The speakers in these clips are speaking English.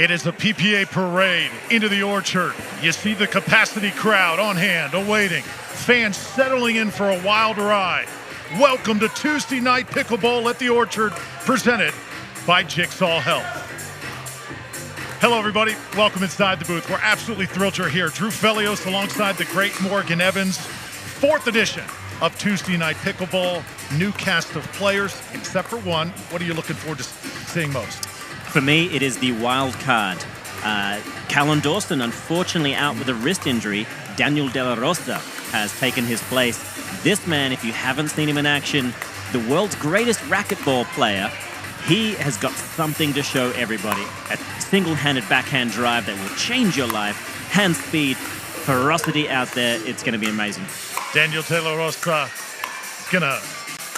It is a PPA parade into the Orchard. You see the capacity crowd on hand, awaiting. Fans settling in for a wild ride. Welcome to Tuesday Night Pickleball at the Orchard, presented by Jigsaw Health. Hello, everybody. Welcome inside the booth. We're absolutely thrilled you're here. Drew Felios alongside the great Morgan Evans. Fourth edition of Tuesday Night Pickleball. New cast of players, except for one. What are you looking forward to seeing most? For me, it is the wild card. Callan Dawson, unfortunately out with a wrist injury. Daniel De La Rosa has taken his place. This man, if you haven't seen him in action, the world's greatest racquetball player, he has got something to show everybody. A single-handed backhand drive that will change your life. Hand speed, ferocity out there. It's going to be amazing. Daniel De La Rosa is going to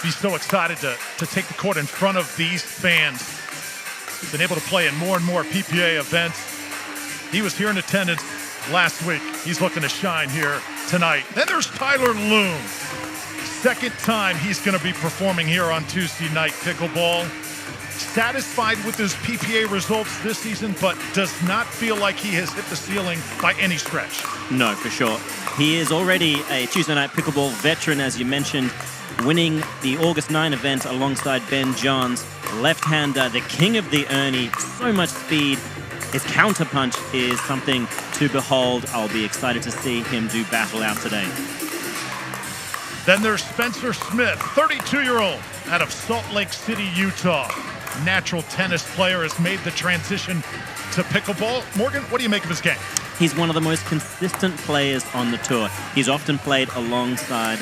be so excited to take the court in front of these fans. Been able to play in more and more PPA events. He was here in attendance last week. He's looking to shine here tonight. Then there's Tyler Loong. Second time he's going to be performing here on Tuesday Night Pickleball. Satisfied with his PPA results this season, but does not feel like he has hit the ceiling by any stretch. No, for sure. He is already a Tuesday Night Pickleball veteran, as you mentioned, winning the August 9 event alongside Ben Johns. Left-hander, the king of the Ernie, so much speed. His counterpunch is something to behold. I'll be excited to see him do battle out today. Then there's Spencer Smith, 32-year-old out of Salt Lake City, Utah. Natural tennis player, has made the transition to pickleball. Morgan, what do you make of his game? He's one of the most consistent players on the tour. He's often played alongside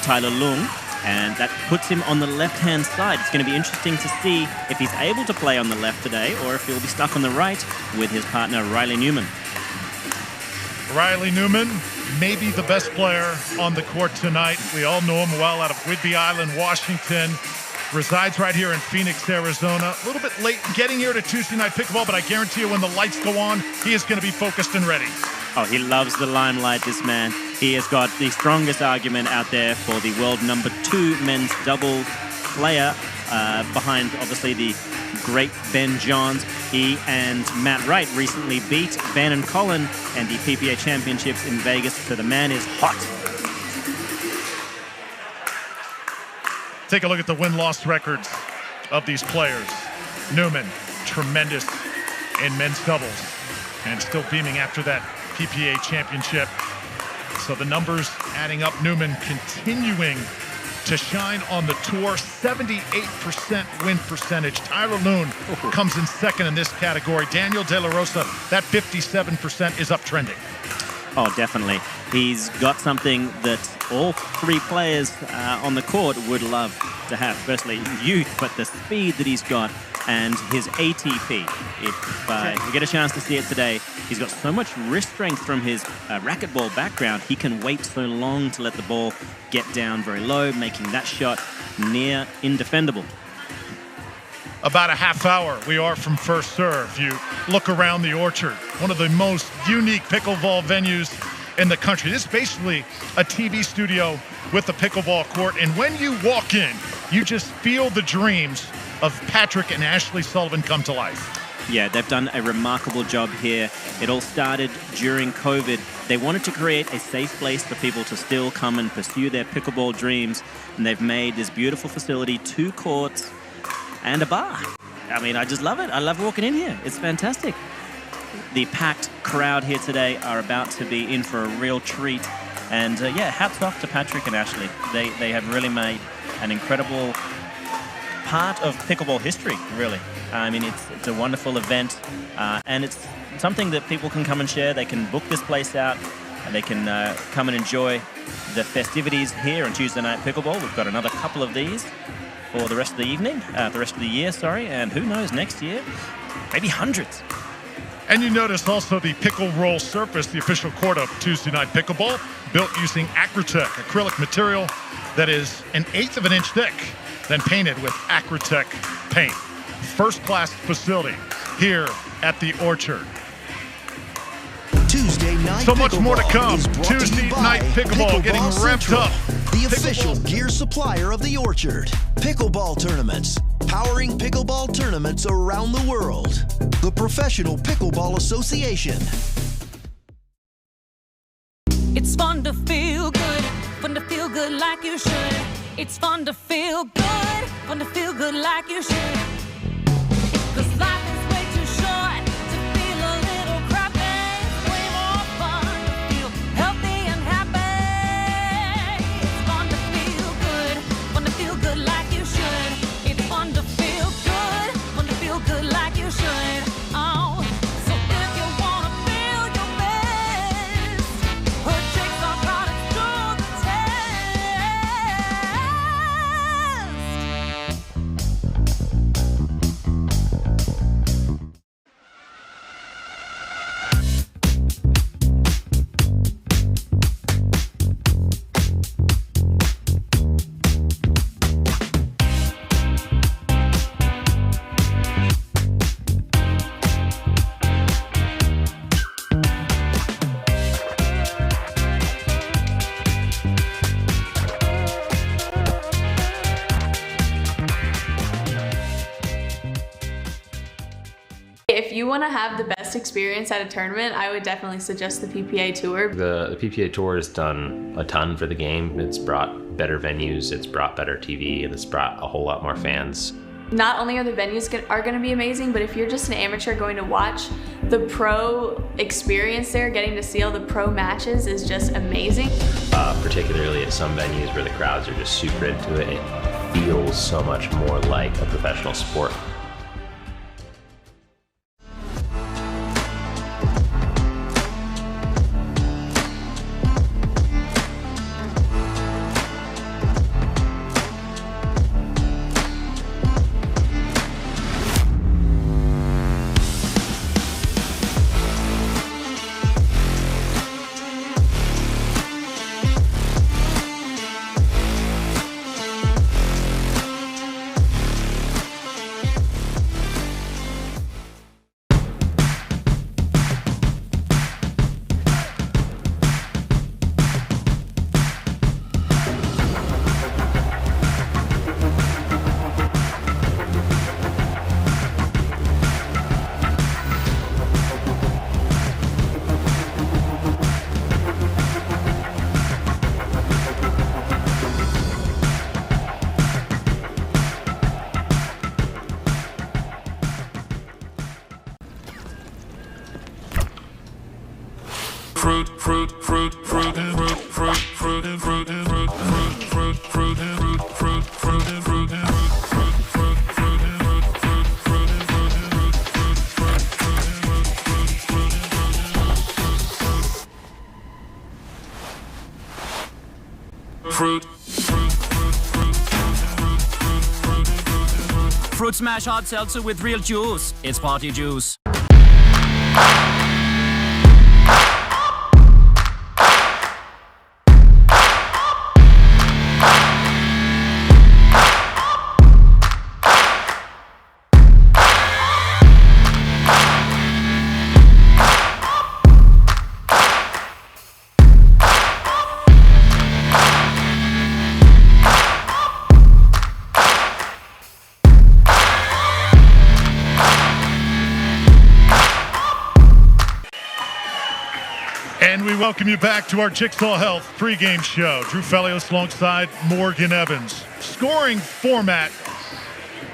Tyler Loong, and that puts him on the left-hand side. It's going to be interesting to see if he's able to play on the left today or if he'll be stuck on the right with his partner, Riley Newman. Riley Newman, maybe the best player on the court tonight. We all know him well out of Whidbey Island, Washington. Resides right here in Phoenix, Arizona. A little bit late getting here to Tuesday Night Pickleball, but I guarantee you when the lights go on, he is going to be focused and ready. Oh, he loves the limelight, this man. He has got the strongest argument out there for the world #2 men's double player, behind, obviously, the great Ben Johns. He and Matt Wright recently beat Ben and Colin and the PPA Championships in Vegas, so the man is hot. Take a look at the win-loss records of these players. Newman, tremendous in men's doubles, and still beaming after that PPA championship. So the numbers adding up. Newman continuing to shine on the tour. 78% win percentage. Tyler Loong comes in second in this category. Daniel De La Rosa, that 57% is up trending. Oh, definitely. He's got something that all three players on the court would love to have. Firstly, youth, but the speed that he's got and his ATP. If you get a chance to see it today, he's got so much wrist strength from his racquetball background. He can wait so long to let the ball get down very low, making that shot near indefendable. About a half hour we are from first serve. You look around the Orchard, one of the most unique pickleball venues in the country. This is basically a TV studio with a pickleball court, and when you walk in, you just feel the dreams of Patrick and Ashley Sullivan come to life. Yeah, they've done a remarkable job here. It all started during COVID. They wanted to create a safe place for people to still come and pursue their pickleball dreams, and they've made this beautiful facility 2 courts and a bar. I mean, I just love it. I love walking in here. It's fantastic. The packed crowd here today are about to be in for a real treat. And yeah, hats off to Patrick and Ashley. They have really made an incredible part of pickleball history, really. I mean, it's a wonderful event, and it's something that people can come and share. They can book this place out, and they can come and enjoy the festivities here on Tuesday Night Pickleball. We've got another couple of these for the rest of the evening, the rest of the year, sorry, and who knows, next year, maybe hundreds. And you notice also the pickle roll surface, the official court of Tuesday Night Pickleball, built using Acrotech acrylic material that is 1/8 of an inch thick, then painted with Acrotech paint. First-class facility here at the Orchard. Tuesday Night So much more to come. Tuesday Night Pickleball getting revved up. The official gear supplier of the Orchard. Pickleball tournaments. Powering pickleball tournaments around the world. the Professional Pickleball Association. It's fun to feel good like you should. It's fun to feel good like you should. 'Cause life is way too short to feel a little crappy. Way more fun to feel healthy and happy. It's fun to feel good like you should. It's fun to feel good like you should. Oh, so if you wanna feel your best, put Jigsaw products to the If you want to have the best experience at a tournament, I would definitely suggest the PPA Tour. The PPA Tour has done a ton for the game. It's brought better venues, it's brought better TV, and it's brought a whole lot more fans. Not only are the venues are going to be amazing, but if you're just an amateur going to watch the pro experience there, getting to see all the pro matches is just amazing. Particularly at some venues where the crowds are just super into it, it feels so much more like a professional sport. Fruit Smash Hard Seltzer with real juice. It's party juice. And we welcome you back to our Jigsaw Health pregame show. Drew Felios alongside Morgan Evans. Scoring format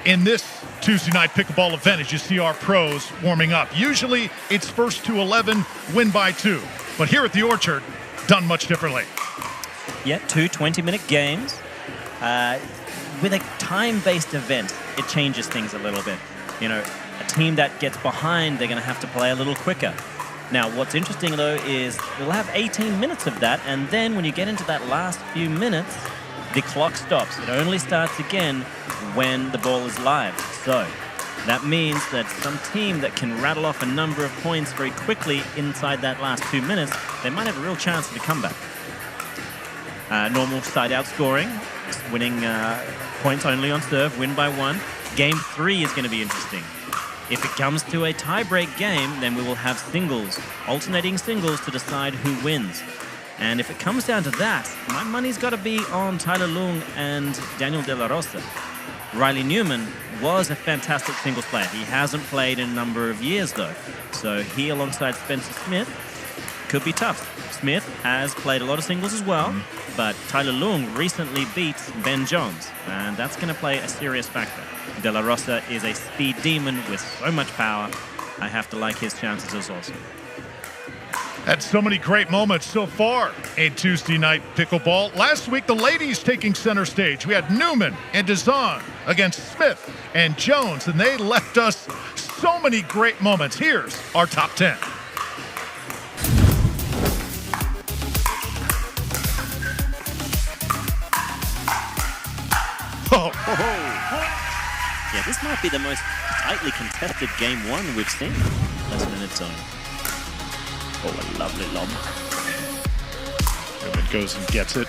in this Tuesday night pickleball event as you see our pros warming up. Usually it's first to 11, win by 2. But here at the Orchard, done much differently. Yeah, 2 20-minute games. With a time-based event, it changes things a little bit. You know, a team that gets behind, they're going to have to play a little quicker. Now, what's interesting, though, is we'll have 18 minutes of that, and then when you get into that last few minutes, the clock stops. It only starts again when the ball is live. So that means that some team that can rattle off a number of points very quickly inside that last 2 minutes, they might have a real chance of a comeback. Normal side-out scoring, winning points only on serve, win by 1. Game 3 is going to be interesting. If it comes to a tie-break game, then we will have singles, alternating singles to decide who wins. And if it comes down to that, my money's got to be on Tyler Loong and Daniel De La Rosa. Riley Newman was a fantastic singles player. He hasn't played in a number of years, though. So he, alongside Spencer Smith, could be tough. Smith has played a lot of singles as well, but Tyler Loong recently beat Ben Jones, and that's going to play a serious factor. De La Rosa is a speed demon with so much power. I have to like his chances as also. Had so many great moments so far in Tuesday night pickleball. Last week, the ladies taking center stage. We had Newman and Dawson against Smith and Jones, and they left us so many great moments. Here's our top 10. Yeah, this might be the most tightly contested game one we've seen. Less minutes on. Oh, a lovely lob. Newman goes and gets it.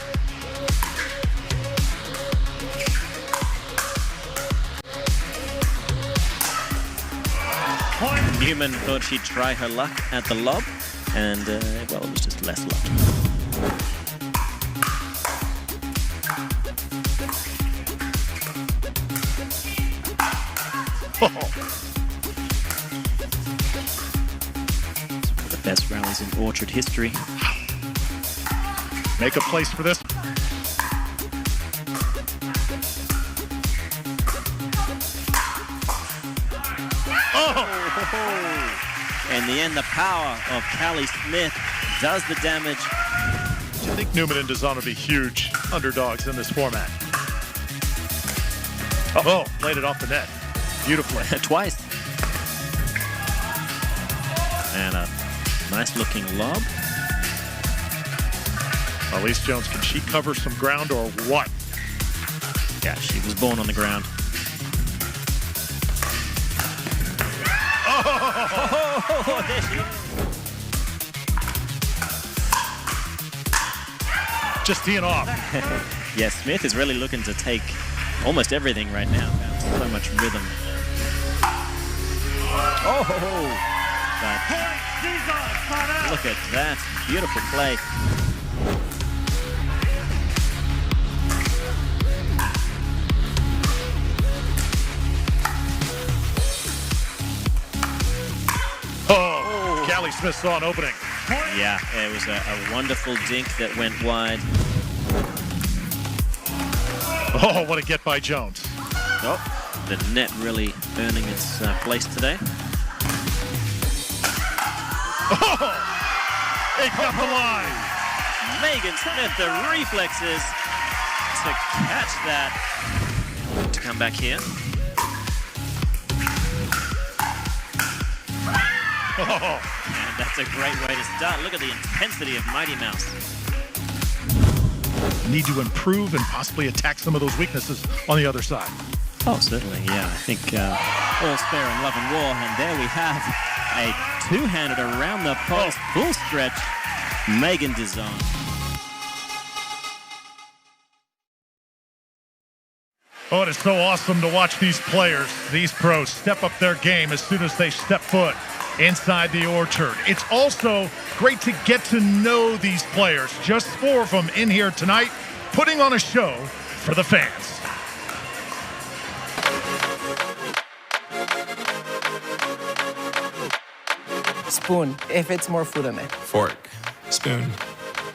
Newman thought she'd try her luck at the lob, and, well, it was just less luck. The best rallies in Orchard history. Make a place for this. In the end, the power of Callie Smith does the damage. Do you think Newman and Dawson will be huge underdogs in this format? Oh, played it off the net. Beautifully. Twice. And a nice-looking lob. Elise Jones, can she cover some ground or what? Yeah, she was born on the ground. Oh, there she is. Just teeing off. Yeah, Smith is really looking to take almost everything right now. So much rhythm. Oh, but look at that. Beautiful play. Callie Smith saw an opening. Yeah, it was a wonderful dink that went wide. Oh, what a get by Jones. Oh, the net really earning its place today. Oh, it got the line. Megan Smith, the reflexes to catch that. To come back here. Oh. And that's a great way to start. Look at the intensity of Mighty Mouse. Need to improve and possibly attack some of those weaknesses on the other side. Oh, certainly, yeah. I think all's fair in love and war. And there we have a two-handed around the post, full stretch, Megan Dawson. Oh, it is so awesome to watch these players, these pros, step up their game as soon as they step foot inside the Orchard. It's also great to get to know these players. Just 4 of them in here tonight, putting on a show for the fans. Spoon, if it's more food in it. Fork. Spoon.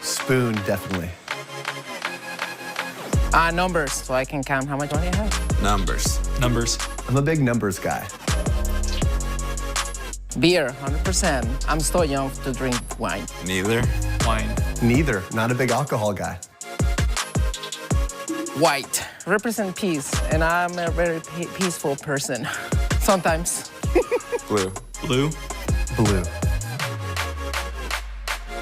Spoon, definitely. Numbers, so I can count how much money I have. Numbers. Numbers. I'm a big numbers guy. Beer, 100%. I'm still young to drink wine. Neither. Wine. Neither. Not a big alcohol guy. White, represent peace, and I'm a very peaceful person. Sometimes. Blue. Blue. Blue.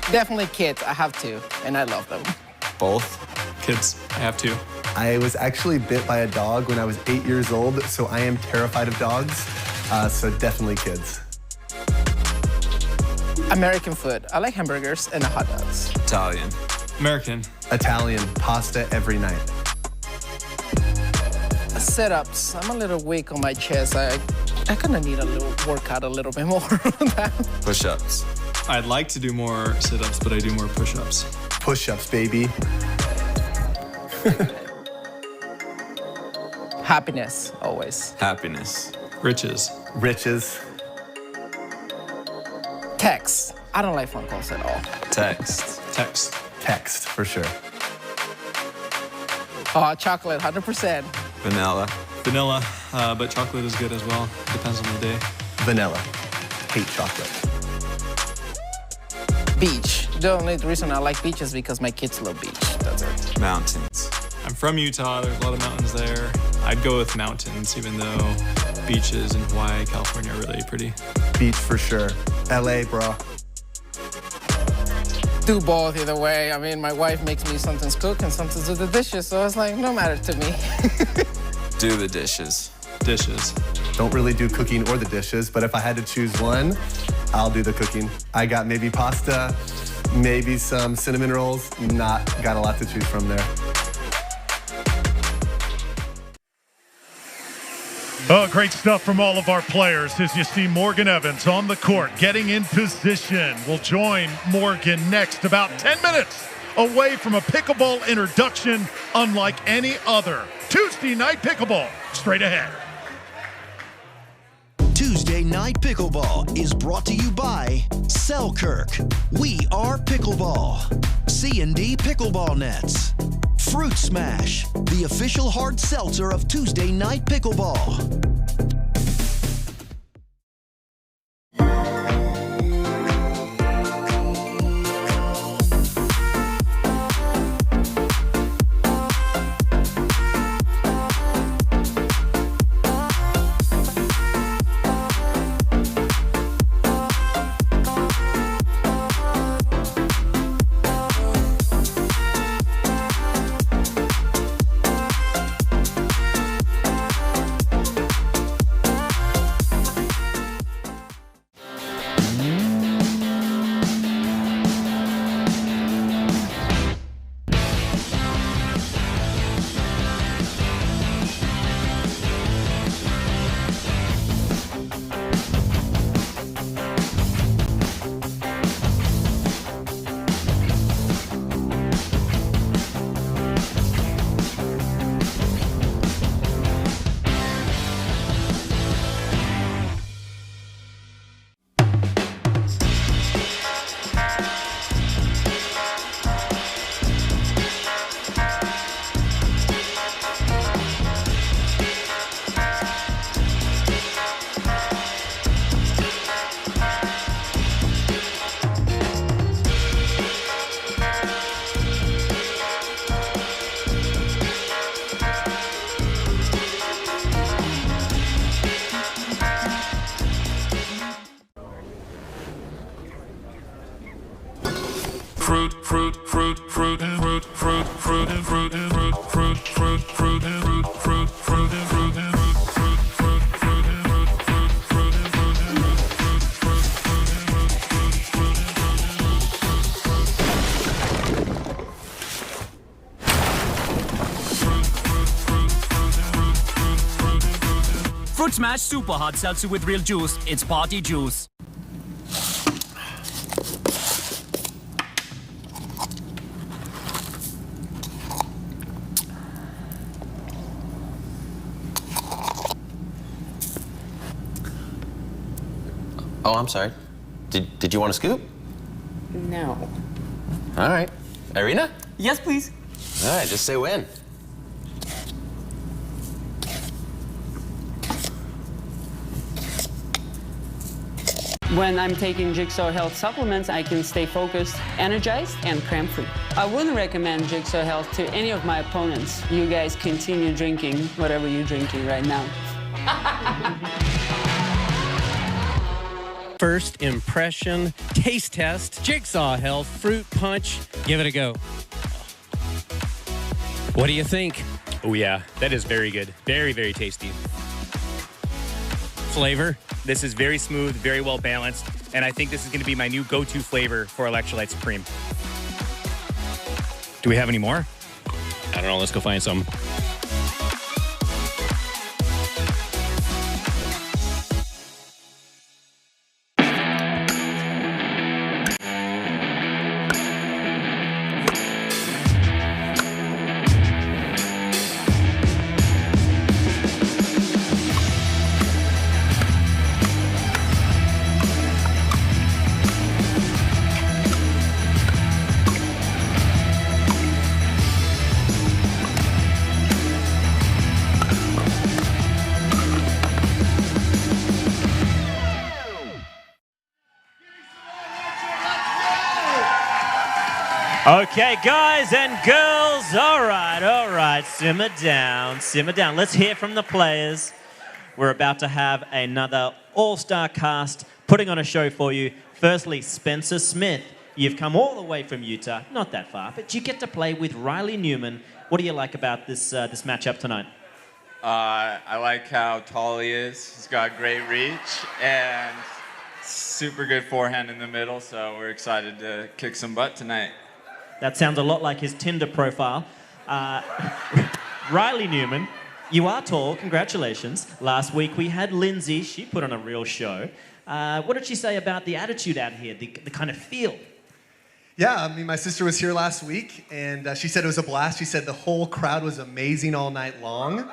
Definitely kids, I have 2, and I love them. Both. Kids. I have 2. I was actually bit by a dog when I was 8 years old, so I am terrified of dogs. So definitely kids. American food. I like hamburgers and hot dogs. Italian. American. Italian. Pasta every night. Sit-ups. I'm a little weak on my chest. I kind of need a little workout a little bit more on that. Push-ups. I'd like to do more sit-ups, but I do more push-ups. Push-ups, baby. Happiness, always. Happiness. Riches. Riches. Text. I don't like phone calls at all. Text. Text. Text, for sure. Chocolate, 100%. Vanilla. Vanilla, but chocolate is good as well. Depends on the day. Vanilla. Hate chocolate. Beach. The only reason I like beach is because my kids love beach. That's it. Mountains. I'm from Utah. There's a lot of mountains there. I'd go with mountains, even though beaches in Hawaii, California are really pretty. Beach for sure. LA, bro. Do both either way. I mean, my wife makes me sometimes cook and sometimes do the dishes, so it's like, no matter to me. Do the dishes. Dishes. Don't really do cooking or the dishes, but if I had to choose one, I'll do the cooking. I got maybe pasta, maybe some cinnamon rolls. Got a lot to choose from there. Oh, great stuff from all of our players as you see Morgan Evans on the court getting in position. We'll join Morgan next, about 10 minutes away from a pickleball introduction unlike any other. Tuesday Night Pickleball, straight ahead. Tuesday Night Pickleball is brought to you by Selkirk. We are Pickleball. C&D Pickleball Nets. Fruit Smash, the official hard seltzer of Tuesday Night Pickleball. Fruit Smash Super Hard Seltzer with real juice. It's party juice. Oh, I'm sorry. Did you want a scoop? No. All right. Irina? Yes, please. All right, just say when. When I'm taking Jigsaw Health supplements, I can stay focused, energized, and cramp-free. I wouldn't recommend Jigsaw Health to any of my opponents. You guys continue drinking whatever you're drinking right now. First impression, taste test, Jigsaw Health Fruit Punch. Give it a go. What do you think? Oh yeah, that is very good. Very, very tasty. Flavor? This is very smooth, very well balanced, and I think this is going to be my new go-to flavor for Electrolyte Supreme. Do we have any more? I don't know, let's go find some. Okay, guys and girls, all right, simmer down. Let's hear from the players. We're about to have another all-star cast putting on a show for you. Firstly, Spencer Smith. You've come all the way from Utah, not that far, but you get to play with Riley Newman. What do you like about this matchup tonight? I like how tall he is. He's got great reach and super good forehand in the middle, so we're excited to kick some butt tonight. That sounds a lot like his Tinder profile. Riley Newman, you are tall. Congratulations. Last week we had Lindsay. She put on a real show. What did she say about the attitude out here, the kind of feel? Yeah, I mean, my sister was here last week, and she said it was a blast. She said the whole crowd was amazing all night long.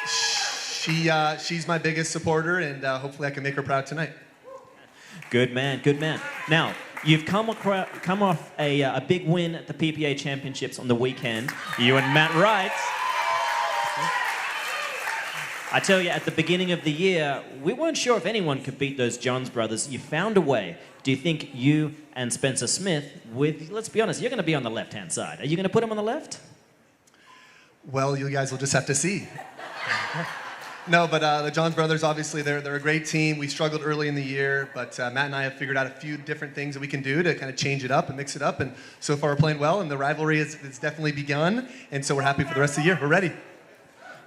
She's my biggest supporter, and hopefully I can make her proud tonight. Good man. Now, you've come off a big win at the PPA Championships on the weekend. You and Matt Wright. I tell you, at the beginning of the year, we weren't sure if anyone could beat those Johns brothers. You found a way. Do you think you and Spencer Smith, let's be honest, you're going to be on the left-hand side. Are you going to put him on the left? Well, you guys will just have to see. No, but the Johns brothers, obviously, they're a great team. We struggled early in the year, but Matt and I have figured out a few different things that we can do to kind of change it up and mix it up. And so far, we're playing well, and the rivalry has definitely begun. And so we're happy for the rest of the year. We're ready.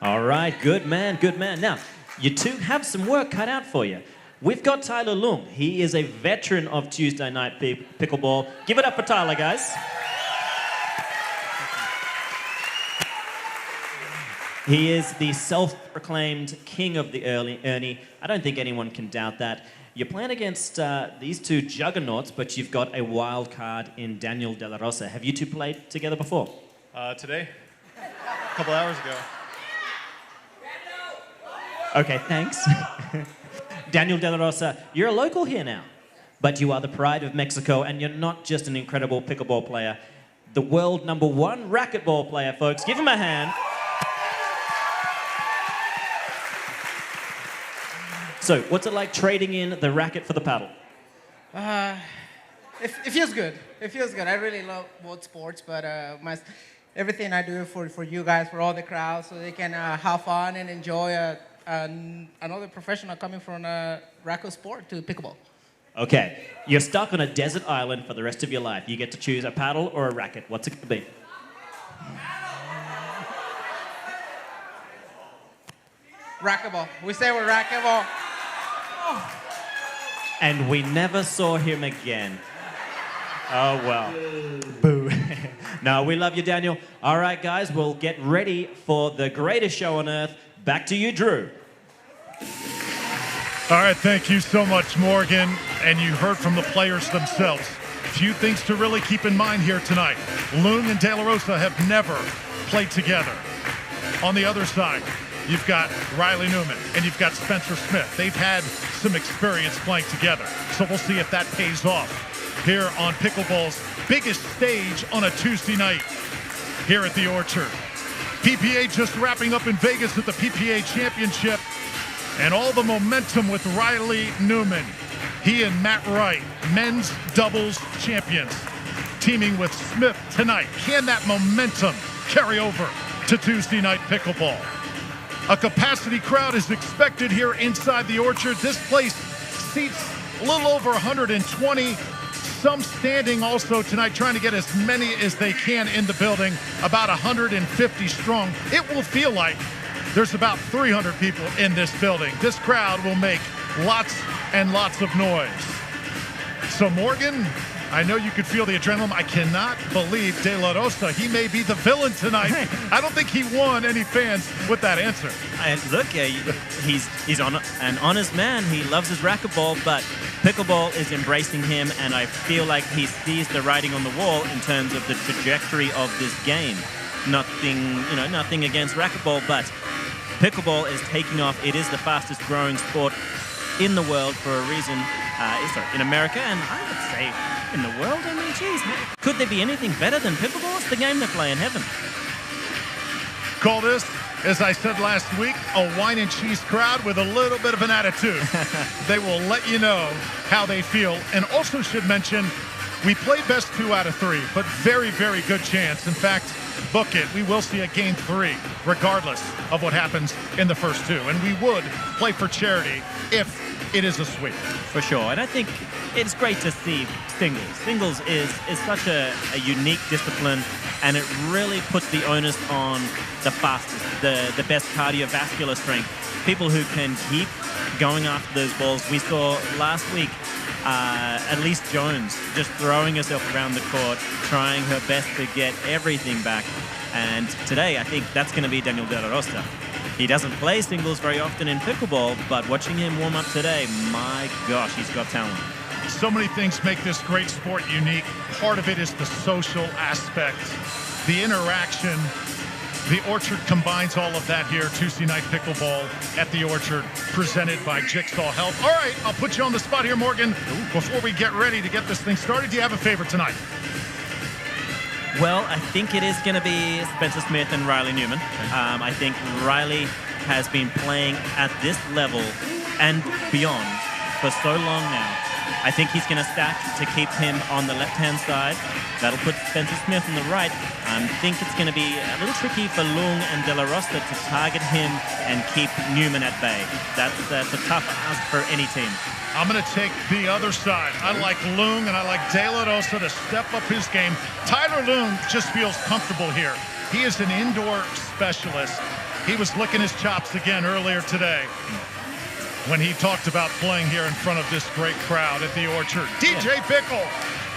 All right, good man. Now, you two have some work cut out for you. We've got Tyler Loong. He is a veteran of Tuesday night pickleball. Give it up for Tyler, guys. He is the self-proclaimed king of the Ernie. I don't think anyone can doubt that. You're playing against these two juggernauts, but you've got a wild card in Daniel De La Rosa. Have you two played together before? Today, a couple hours ago. Okay, thanks. Daniel De La Rosa, you're a local here now, but you are the pride of Mexico, and you're not just an incredible pickleball player. The world #1 racquetball player, folks. Give him a hand. So, what's it like trading in the racket for the paddle? It feels good. It feels good. I really love both sports, but everything I do for you guys, for all the crowd, so they can have fun and enjoy another professional coming from a racket sport to pickleball. Okay, you're stuck on a desert island for the rest of your life. You get to choose a paddle or a racket. What's it going to be? Racquetball. We say we're racquetball. And we never saw him again. Oh, well. Boo. No, we love you, Daniel. All right, guys, we'll get ready for the greatest show on earth. Back to you, Drew. All right, thank you so much, Morgan. And you heard from the players themselves. Few things to really keep in mind here tonight. Loong and De La Rosa have never played together. On the other side, you've got Riley Newman and you've got Spencer Smith. They've had some experience playing together. So we'll see if that pays off here on pickleball's biggest stage on a Tuesday night here at the Orchard. PPA just wrapping up in Vegas at the PPA Championship, and all the momentum with Riley Newman. He and Matt Wright, men's doubles champions, teaming with Smith tonight. Can that momentum carry over to Tuesday night pickleball? A capacity crowd is expected here inside the Orchard. This place seats a little over 120. Some standing also tonight, trying to get as many as they can in the building, about 150 strong. It will feel like there's about 300 people in this building. This crowd will make lots and lots of noise. So Morgan, I know you could feel the adrenaline. I cannot believe De La Rosa, he may be the villain tonight. I don't think he won any fans with that answer. And look, he's an honest man. He loves his racquetball, but pickleball is embracing him, and I feel like he sees the writing on the wall in terms of the trajectory of this game. Nothing against racquetball, but pickleball is taking off. It is the fastest growing sport in the world for a reason. In America, and I would say in the world. I mean, geez, could there be anything better than pickleball? It's the game they play in heaven. Call this, as I said last week, a wine and cheese crowd with a little bit of an attitude. They will let you know how they feel. And also should mention, We play best 2 out of 3, but very, very good chance. In fact, book it. We will see a game 3, regardless of what happens in the first 2. And we would play for charity if it is a sweep. For sure. And I think it's great to see singles. Singles is such a unique discipline, and it really puts the onus on the fastest, the best cardiovascular strength, people who can keep going after those balls. We saw last week Elise Jones just throwing herself around the court, trying her best to get everything back. And today, I think that's going to be Daniel De La Rosa. He doesn't play singles very often in pickleball, but watching him warm up today, my gosh, he's got talent. So many things make this great sport unique. Part of it is the social aspect, the interaction. The Orchard combines all of that here. Tuesday night pickleball at the Orchard, presented by Jigsaw Health. All right, I'll put you on the spot here, Morgan. Before we get ready to get this thing started, do you have a favorite tonight? Well, I think it is going to be Spencer Smith and Riley Newman. I think Riley has been playing at this level and beyond for so long now. I think he's going to stack to keep him on the left-hand side. That'll put Spencer Smith on the right. I think it's going to be a little tricky for Loong and De La Rosa to target him and keep Newman at bay. That's a tough ask for any team. I'm going to take the other side. I like Loong and I like De La Rosa to step up his game. Tyler Loong just feels comfortable here. He is an indoor specialist. He was licking his chops again earlier today when he talked about playing here in front of this great crowd at the Orchard. DJ Pickle,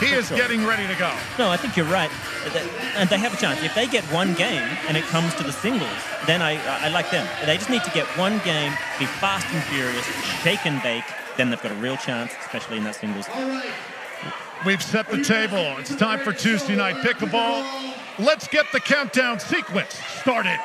he is getting ready to go. No, I think you're right. And they have a chance. If they get one game and it comes to the singles, then I like them. They just need to get one game, be fast and furious, shake and bake, then they've got a real chance, especially in that singles. We've set the table. It's time for Tuesday night pickleball. Let's get the countdown sequence started.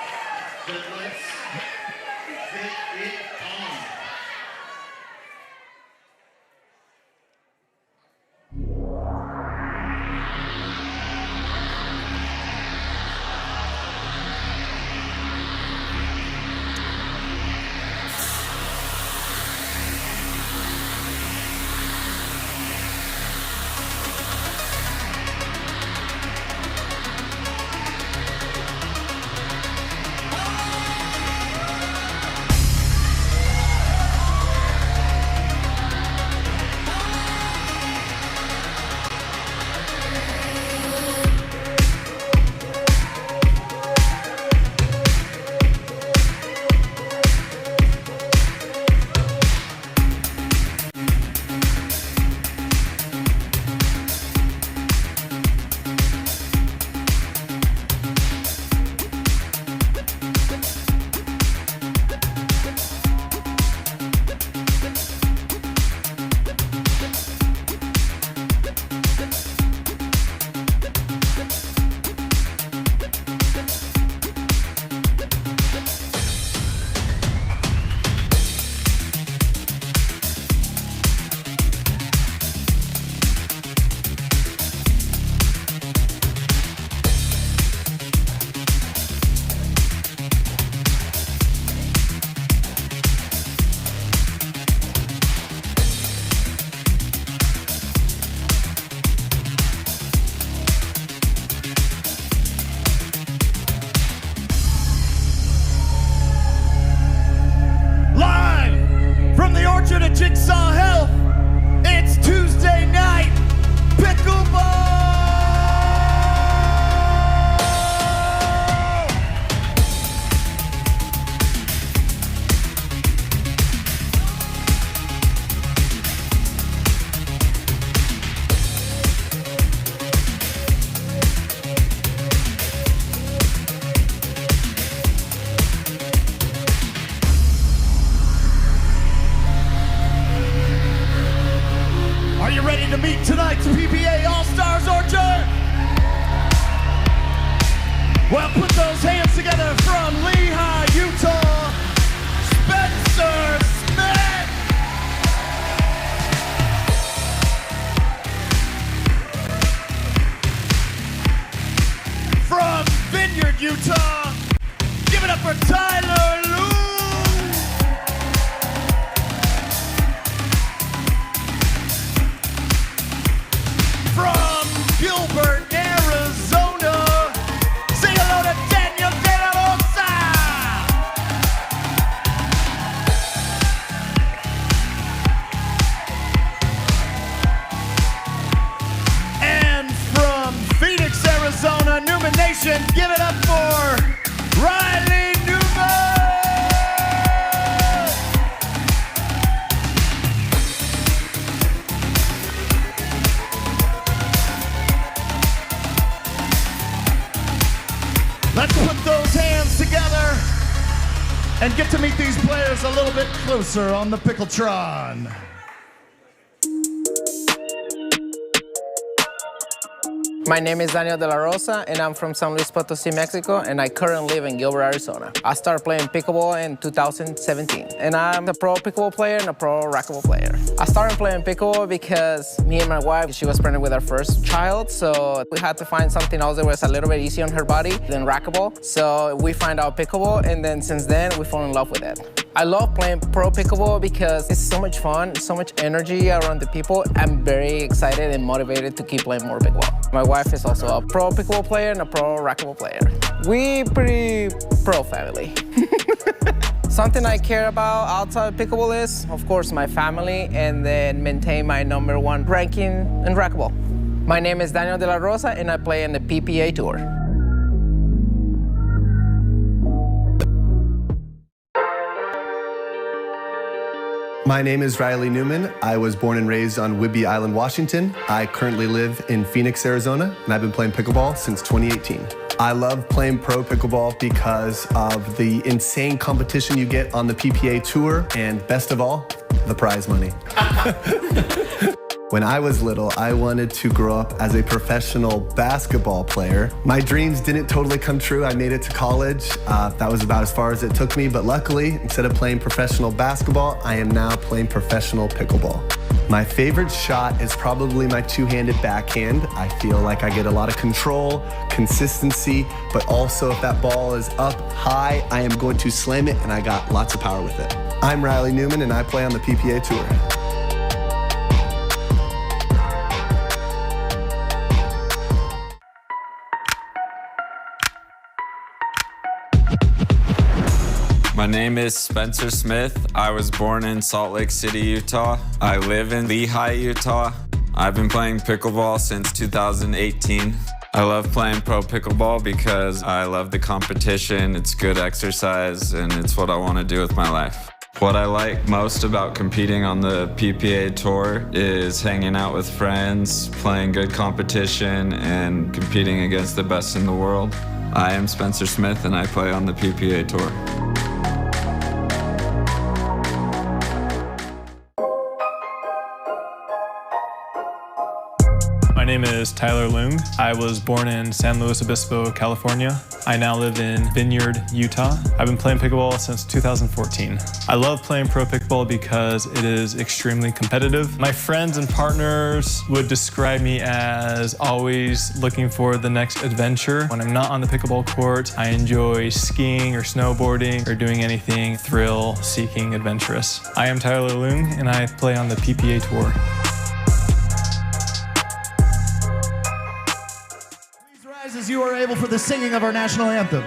Orchard at Jigsaw Health. It's Tuesday night pickleball. To meet tonight's PBA All-Stars Orchard. Well, put those hands together from Lehigh, Utah, Spencer Smith. From Vineyard, Utah, give it up for Tyler Loong. From and get to meet these players a little bit closer on the Pickletron. My name is Daniel de la Rosa, and I'm from San Luis Potosí, Mexico, and I currently live in Gilbert, Arizona. I started playing pickleball in 2017, and I'm a pro pickleball player and a pro racquetball player. I started playing pickleball because me and my wife, she was pregnant with our first child, so we had to find something else that was a little bit easier on her body than racquetball. So we find out pickleball, and then since then, we fall in love with it. I love playing pro pickleball because it's so much fun, so much energy around the people. I'm very excited and motivated to keep playing more pickleball. My wife is also a pro pickleball player and a pro racquetball player. We pretty pro family. Something I care about outside of pickleball is, of course, my family, and then maintain my #1 ranking in racquetball. My name is Daniel de la Rosa, and I play in the PPA Tour. My name is Riley Newman. I was born and raised on Whidbey Island, Washington. I currently live in Phoenix, Arizona, and I've been playing pickleball since 2018. I love playing pro pickleball because of the insane competition you get on the PPA Tour, and best of all, the prize money. When I was little, I wanted to grow up as a professional basketball player. My dreams didn't totally come true. I made it to college. That was about as far as it took me, but luckily, instead of playing professional basketball, I am now playing professional pickleball. My favorite shot is probably my two-handed backhand. I feel like I get a lot of control, consistency, but also if that ball is up high, I am going to slam it, and I got lots of power with it. I'm Riley Newman, and I play on the PPA Tour. My name is Spencer Smith. I was born in Salt Lake City, Utah. I live in Lehi, Utah. I've been playing pickleball since 2018. I love playing pro pickleball because I love the competition, it's good exercise, and it's what I want to do with my life. What I like most about competing on the PPA Tour is hanging out with friends, playing good competition, and competing against the best in the world. I am Spencer Smith, and I play on the PPA Tour. My name is Tyler Loong. I was born in San Luis Obispo, California. I now live in Vineyard, Utah. I've been playing pickleball since 2014. I love playing pro pickleball because it is extremely competitive. My friends and partners would describe me as always looking for the next adventure. When I'm not on the pickleball court, I enjoy skiing or snowboarding or doing anything thrill-seeking, adventurous. I am Tyler Loong, and I play on the PPA Tour. As you are able for the singing of our national anthem.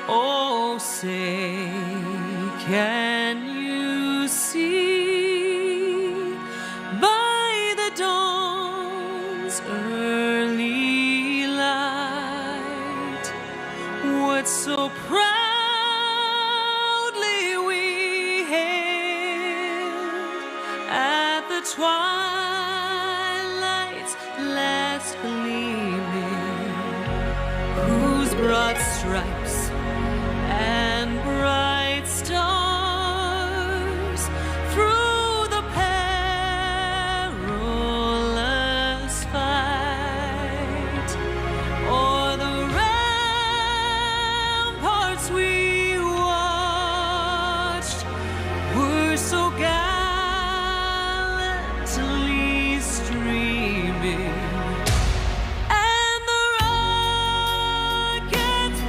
Oh, say, can you see by the dawn's early light what so proudly we hailed at the twilight's last gleaming, whose broad stripes and bright stars through the perilous fight o'er the ramparts we watched were so gallantly streaming, and the rockets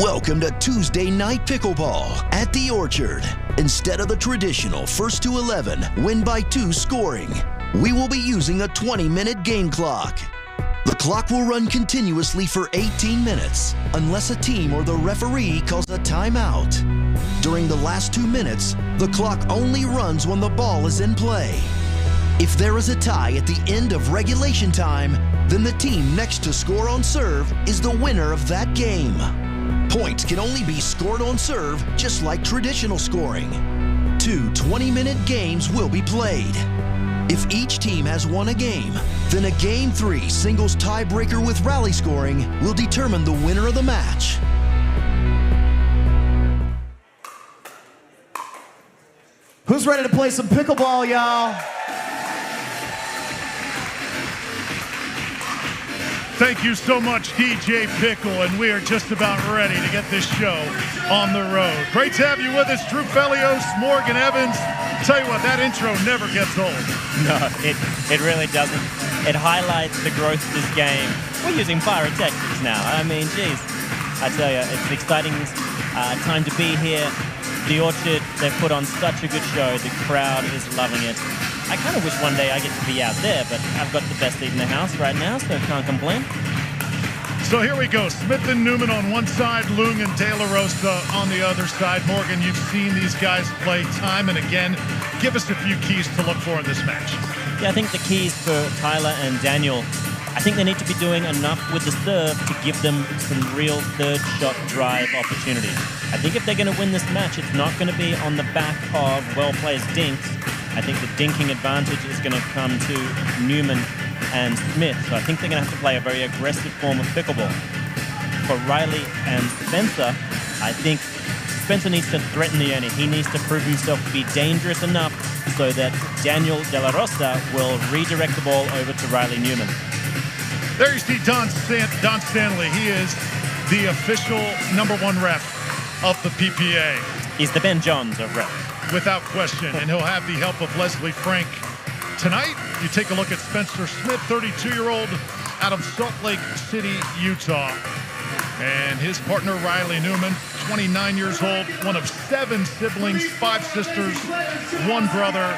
Welcome to Tuesday Night Pickleball at The Orchard. Instead of the traditional first to 11, win by 2 scoring, we will be using a 20-minute game clock. The clock will run continuously for 18 minutes, unless a team or the referee calls a timeout. During the last 2 minutes, the clock only runs when the ball is in play. If there is a tie at the end of regulation time, then the team next to score on serve is the winner of that game. Points can only be scored on serve, just like traditional scoring. 2 20-minute games will be played. If each team has won a game, then a Game 3 singles tiebreaker with rally scoring will determine the winner of the match. Who's ready to play some pickleball, y'all? Thank you so much, DJ Pickle, and we are just about ready to get this show on the road. Great to have you with us, Drew Felios, Morgan Evans. Tell you what, that intro never gets old. No, it really doesn't. It highlights the growth of this game. We're using pyrotechnics now. I mean, geez, I tell you, it's an exciting time to be here. The Orchard, they've put on such a good show. The crowd is loving it. I kind of wish one day I get to be out there, but I've got the best seat in the house right now, so can't complain. So here we go. Smith and Newman on one side, Loong and De La Rosa on the other side. Morgan, you've seen these guys play time and again. Give us a few keys to look for in this match. Yeah, I think the keys for Tyler and Daniel, I think they need to be doing enough with the serve to give them some real third shot drive opportunities. I think if they're going to win this match, it's not going to be on the back of well-placed dinks. I think the dinking advantage is going to come to Newman and Smith. So I think they're going to have to play a very aggressive form of pickleball. For Riley and Spencer, I think Spencer needs to threaten the owner. He needs to prove himself to be dangerous enough so that Daniel De La Rosa will redirect the ball over to Riley Newman. There you see Don Stanley. He is the official #1 ref of the PPA. He's the Ben Johns of ref. Without question, and he'll have the help of Leslie Frank. Tonight, you take a look at Spencer Smith, 32-year-old out of Salt Lake City, Utah. And his partner, Riley Newman, 29 years old, one of 7 siblings, 5 sisters, 1 brother,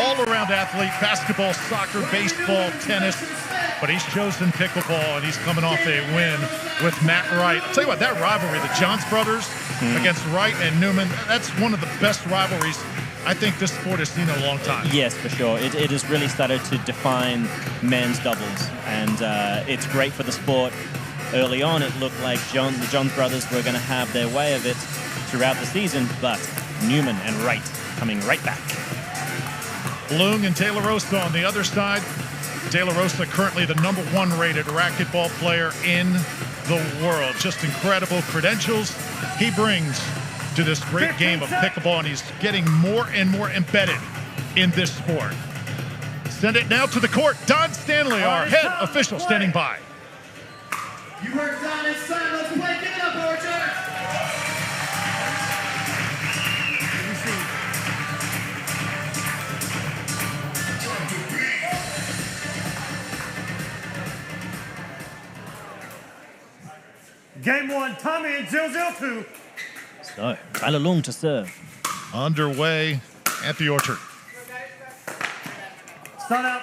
all-around athlete, basketball, soccer, baseball, tennis. But he's chosen pickleball, and he's coming off a win with Matt Wright. I'll tell you what, that rivalry, the Johns brothers against Wright and Newman, that's one of the best rivalries I think this sport has seen in a long time. Yes, for sure. It has really started to define men's doubles, and it's great for the sport. Early on, it looked like the Johns brothers were going to have their way of it throughout the season, but Newman and Wright coming right back. Loong and De La Rosa on the other side. De La Rosa currently the #1 rated racquetball player in the world. Just incredible credentials he brings to this great game of pickleball, and he's getting more and more embedded in this sport. Send it now to the court. Don Stanley, our head official, standing by. You heard Don and Son. Let's play. Give it up, Orchard. Game 1, Tommy and 0-0-2. So, Tyler Loong to serve. Underway at the Orchard. Start out.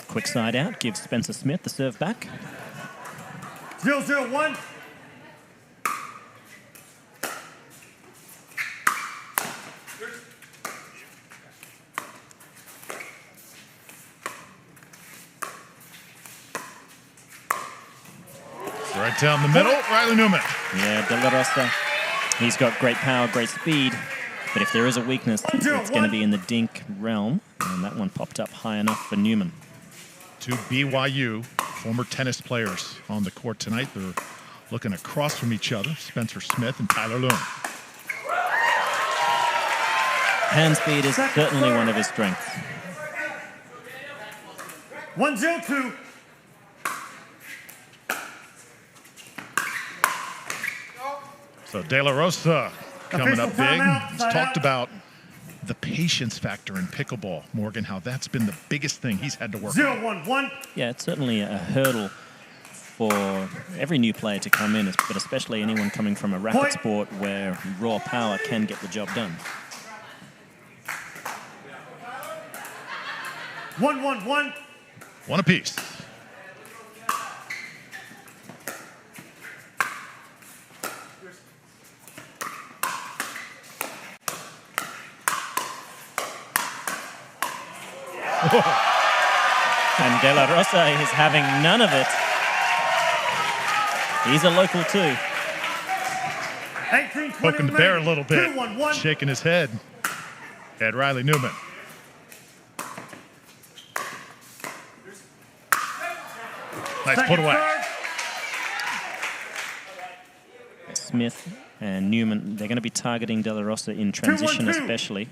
Quick side out, gives Spencer Smith the serve back. 0-0-1. Right down the middle, Riley Newman. Yeah, De La Rosa. He's got great power, great speed. But if there is a weakness, it's going to be in the dink realm. And that one popped up high enough for Newman. 2 BYU former tennis players on the court tonight. They're looking across from each other, Spencer Smith and Tyler Loong. Hand speed is certainly one of his strengths. 1-0-2. So De La Rosa coming up big. He's talked about the patience factor in pickleball, Morgan, how that's been the biggest thing he's had to work on. 0-1-1. Yeah, it's certainly a hurdle for every new player to come in, but especially anyone coming from a racket sport where raw power can get the job done. 1-1-1. One apiece. And De La Rosa is having none of it. He's a local too. Poking the bear a little bit, shaking his head at Riley Newman. Nice put away. Smith and Newman, they're going to be targeting De La Rosa in transition especially,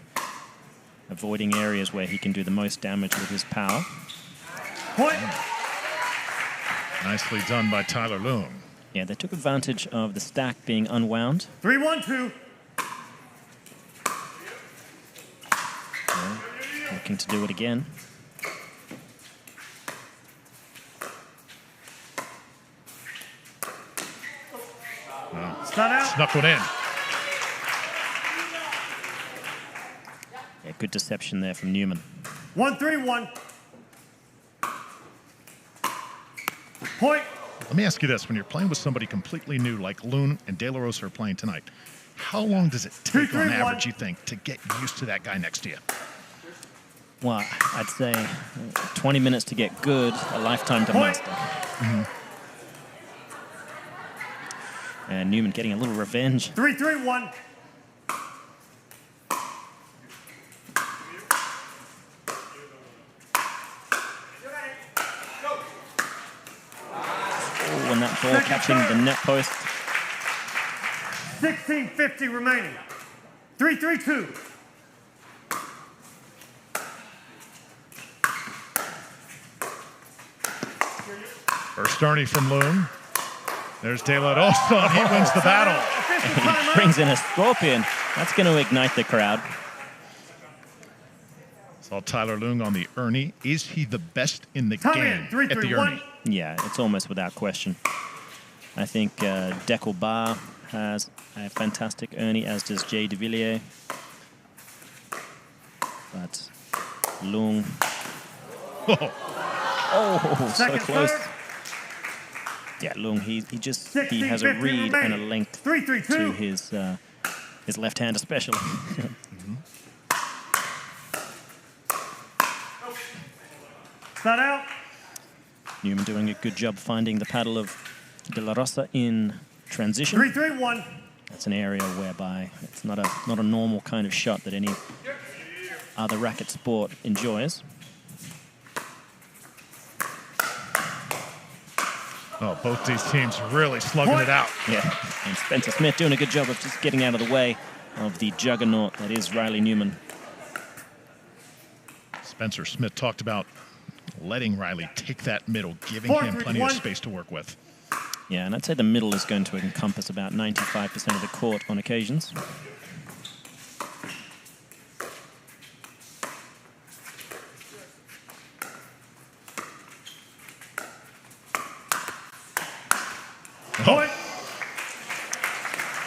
avoiding areas where he can do the most damage with his power. Nicely done by Tyler Loong. Yeah, they took advantage of the stack being unwound. 3-1-2. Looking to do it again. Snuck one in. Yeah, good deception there from Newman. 1-3-1. Point. Let me ask you this. When you're playing with somebody completely new, like Loong and De La Rosa are playing tonight, how long does it take on average, you think, to get used to that guy next to you? Well, I'd say 20 minutes to get good, a lifetime to master. And Newman getting a little revenge. 3-3-1. Oh, and that ball catching the net post. 16:50 remaining. 3-3-2. First Ernie from Loong. There's De La Rosa. He wins the battle. And he brings in a scorpion. That's going to ignite the crowd. Saw Tyler Loong on the Ernie. Is he the best in the game at the Ernie? Yeah, it's almost without question. I think Dekel Bar has a fantastic Ernie, as does Jay de Villiers. But Loong. Oh, so close. Yeah, Loong, he has a read and a length to his left hand especially. Start out. Newman doing a good job finding the paddle of De La Rosa in transition. 3-3-1. That's an area whereby it's not a normal kind of shot that any other racket sport enjoys. Oh, both these teams really slugging it out. Yeah, and Spencer Smith doing a good job of just getting out of the way of the juggernaut that is Riley Newman. Spencer Smith talked about letting Riley take that middle, giving him plenty of space to work with. Yeah, and I'd say the middle is going to encompass about 95% of the court on occasions.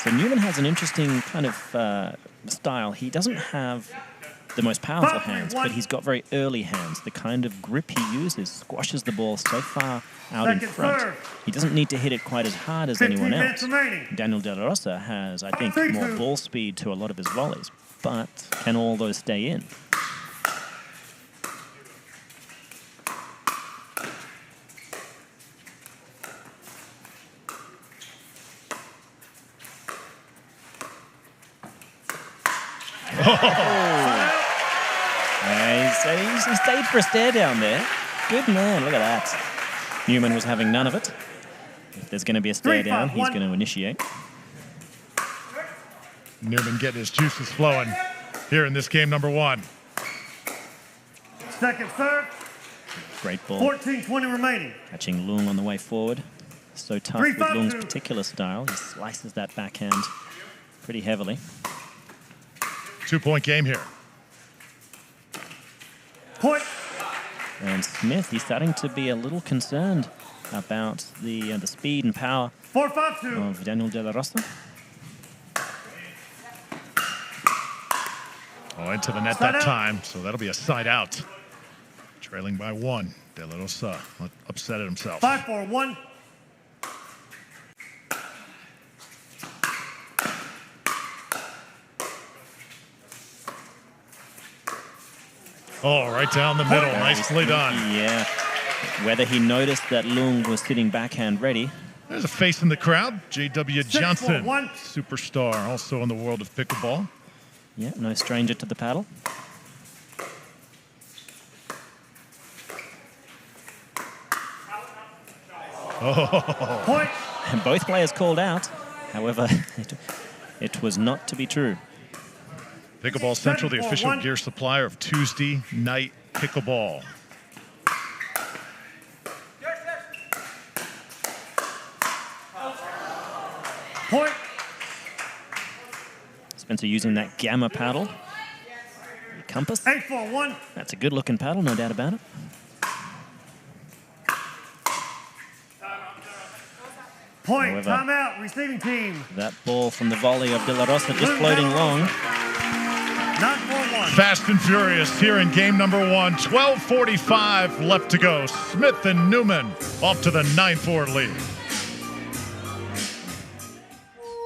So Newman has an interesting kind of style. He doesn't have the most powerful hands, but he's got very early hands. The kind of grip he uses squashes the ball so far out in front. He doesn't need to hit it quite as hard as anyone else. Daniel De La Rosa has, I think, more ball speed to a lot of his volleys, but can all those stay in? He stayed for a stare down there. Good man, look at that. Newman was having none of it. If there's going to be a stare down, he's going to initiate. Newman getting his juices flowing here in this game number one. Second serve. Great ball. 14-20 remaining. Catching Loong on the way forward. So tough with Loong's particular style. He slices that backhand pretty heavily. 2-point game here. Point. And Smith, he's starting to be a little concerned about the speed and power 4-5-2 of Daniel De La Rosa. Oh, into the net that time, so that'll be a side out. Trailing by 1. De La Rosa upset at himself. 5-4-1. Oh, right down the middle. Nicely done. Yeah. Whether he noticed that Loong was sitting backhand ready. There's a face in the crowd. J.W. Johnson, 6-4-1. superstar, also in the world of pickleball. Yeah, no stranger to the paddle. Oh. Point. And both players called out. However, it was not to be true. Pickleball Central, the official gear supplier of Tuesday Night Pickleball. Point. Spencer using that Gamma paddle. The Compass. 8-4-1. That's a good looking paddle, no doubt about it. Point. However, Timeout. Receiving team. that ball from the volley of De La Rosa just floating long. 9-4-1. Fast and furious here in game number 1. 12:45 left to go. Smith and Newman off to the 9-4 lead.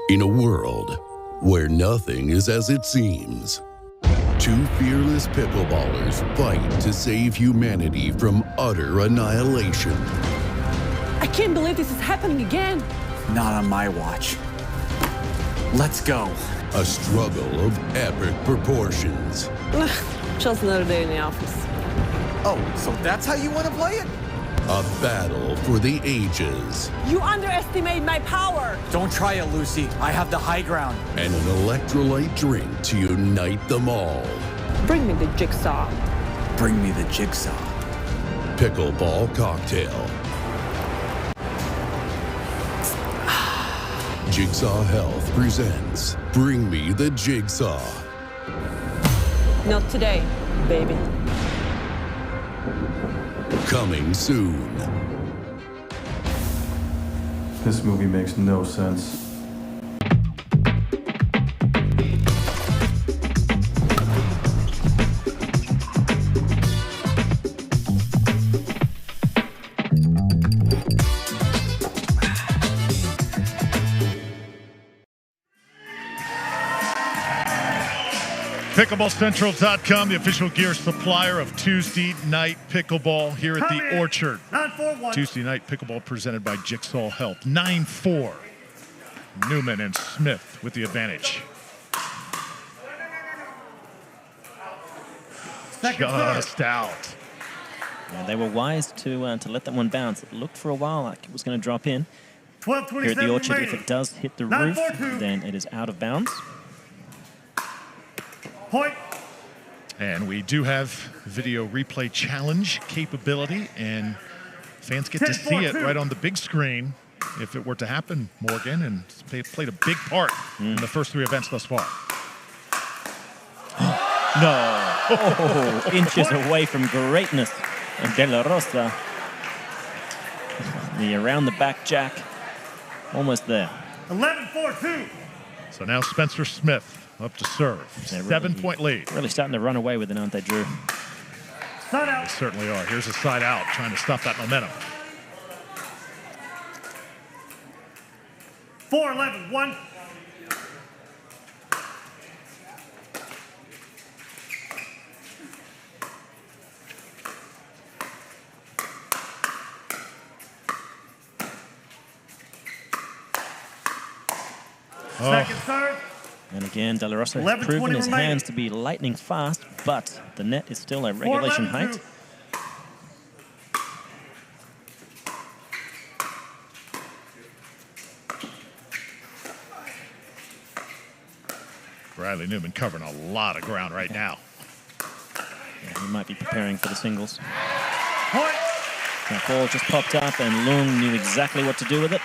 In a world where nothing is as it seems, two fearless pickleballers fight to save humanity from utter annihilation. I can't believe this is happening again. Not on my watch. Let's go. A struggle of epic proportions. Just another day in the office. Oh, so that's how you want to play it? A battle for the ages. You underestimate my power. Don't try it, Lucy. I have the high ground. And an electrolyte drink to unite them all. Bring me the Jigsaw. Bring me the Jigsaw. Pickleball cocktail. Jigsaw Health presents Bring Me the Jigsaw. Not today, baby. Coming soon. This movie makes no sense. PickleballCentral.com, the official gear supplier of Tuesday Night Pickleball here at the Orchard. 9-4-1. Tuesday Night Pickleball presented by Jigsaw Health. 9-4. Newman and Smith with the advantage. Just out. Yeah, they were wise to let that one bounce. It looked for a while like it was going to drop in. 12:27 Here at the Orchard, remaining. if it does hit the roof, 9-4-2. then it is out of bounds. Point. And we do have video replay challenge capability, and fans get to see it 10-4-2. right on the big screen if it were to happen, Morgan, and it's played a big part in the first 3 events thus far. No. Oh, inches away from greatness. And De La Rosa. The around the back jack. Almost there. 11-4-2. So now Spencer Smith up to serve. They're 7-point lead. Really starting to run away with it, aren't they, Drew? Side They out. certainly are. Here's a side out, trying to stop that momentum. 4-11-1. Second serve. And again, De La Rosa has 11:20 proven his remaining. hands to be lightning fast, but the net is still a regulation 4-11-2. height. Bradley Newman covering a lot of ground right now. Yeah, he might be preparing for the singles. Point. That ball just popped up, and Loong knew exactly what to do with it.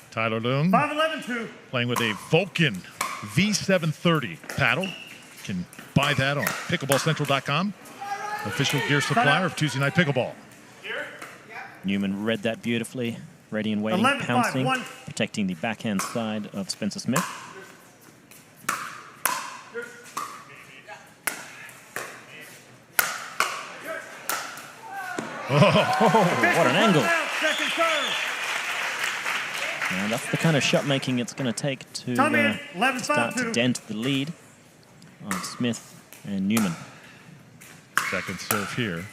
Tyler Loong 5-11-2. playing with a Vulcan V730 paddle. Can buy that on pickleballcentral.com. Official gear supplier of Tuesday Night Pickleball. Newman read that beautifully. Ready and waiting, 11-5, pouncing, one. protecting the backhand side of Spencer Smith. Oh, what an angle. Second serve. Now that's the kind of shot making it's going to take to start to dent the lead of Smith and Newman. Second serve here.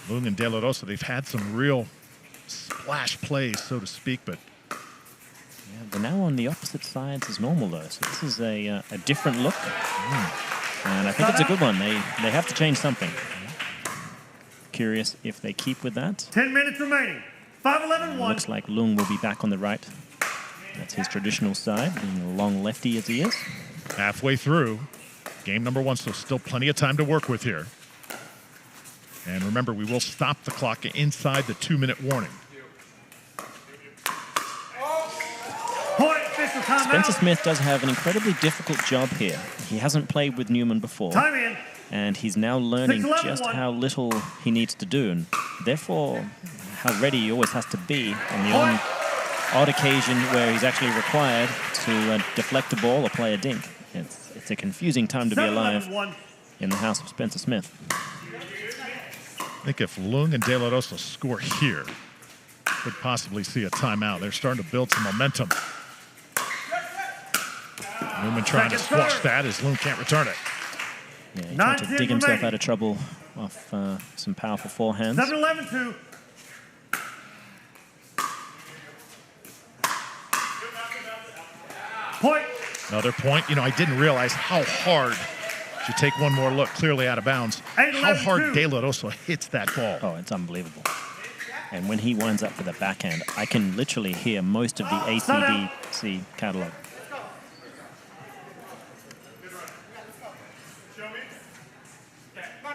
Loong and De La Rosa, they've had some real splash plays, so to speak, but yeah, they're now on the opposite sides as normal, though. So this is a different look, and I think it's a good one. They have to change something. Curious if they keep with that. 10 minutes remaining. 5-11-1. Looks like Loong will be back on the right. That's his traditional side, being a long lefty as he is. halfway through game number 1, so still plenty of time to work with here. And remember, we will stop the clock inside the 2-minute warning. Spencer Smith does have an incredibly difficult job here. He hasn't played with Newman before. And he's now learning just how little he needs to do, and therefore how ready he always has to be on the odd occasion where he's actually required to deflect a ball or play a dink. It's a confusing time to be alive in the house of Spencer Smith. I think if Loong and De La Rosa score here, could possibly see a timeout. They're starting to build some momentum. Newman trying to squash that as Loong can't return it. Yeah, he tried to dig himself out of trouble off some powerful forehands. 7-11-2. Point. Another point. You know, I didn't realize how hard, if you take one more look, clearly out of bounds, how hard De La Rosa hits that ball. Oh, it's unbelievable. And when he winds up with a backhand, I can literally hear most of the AC/DC catalog.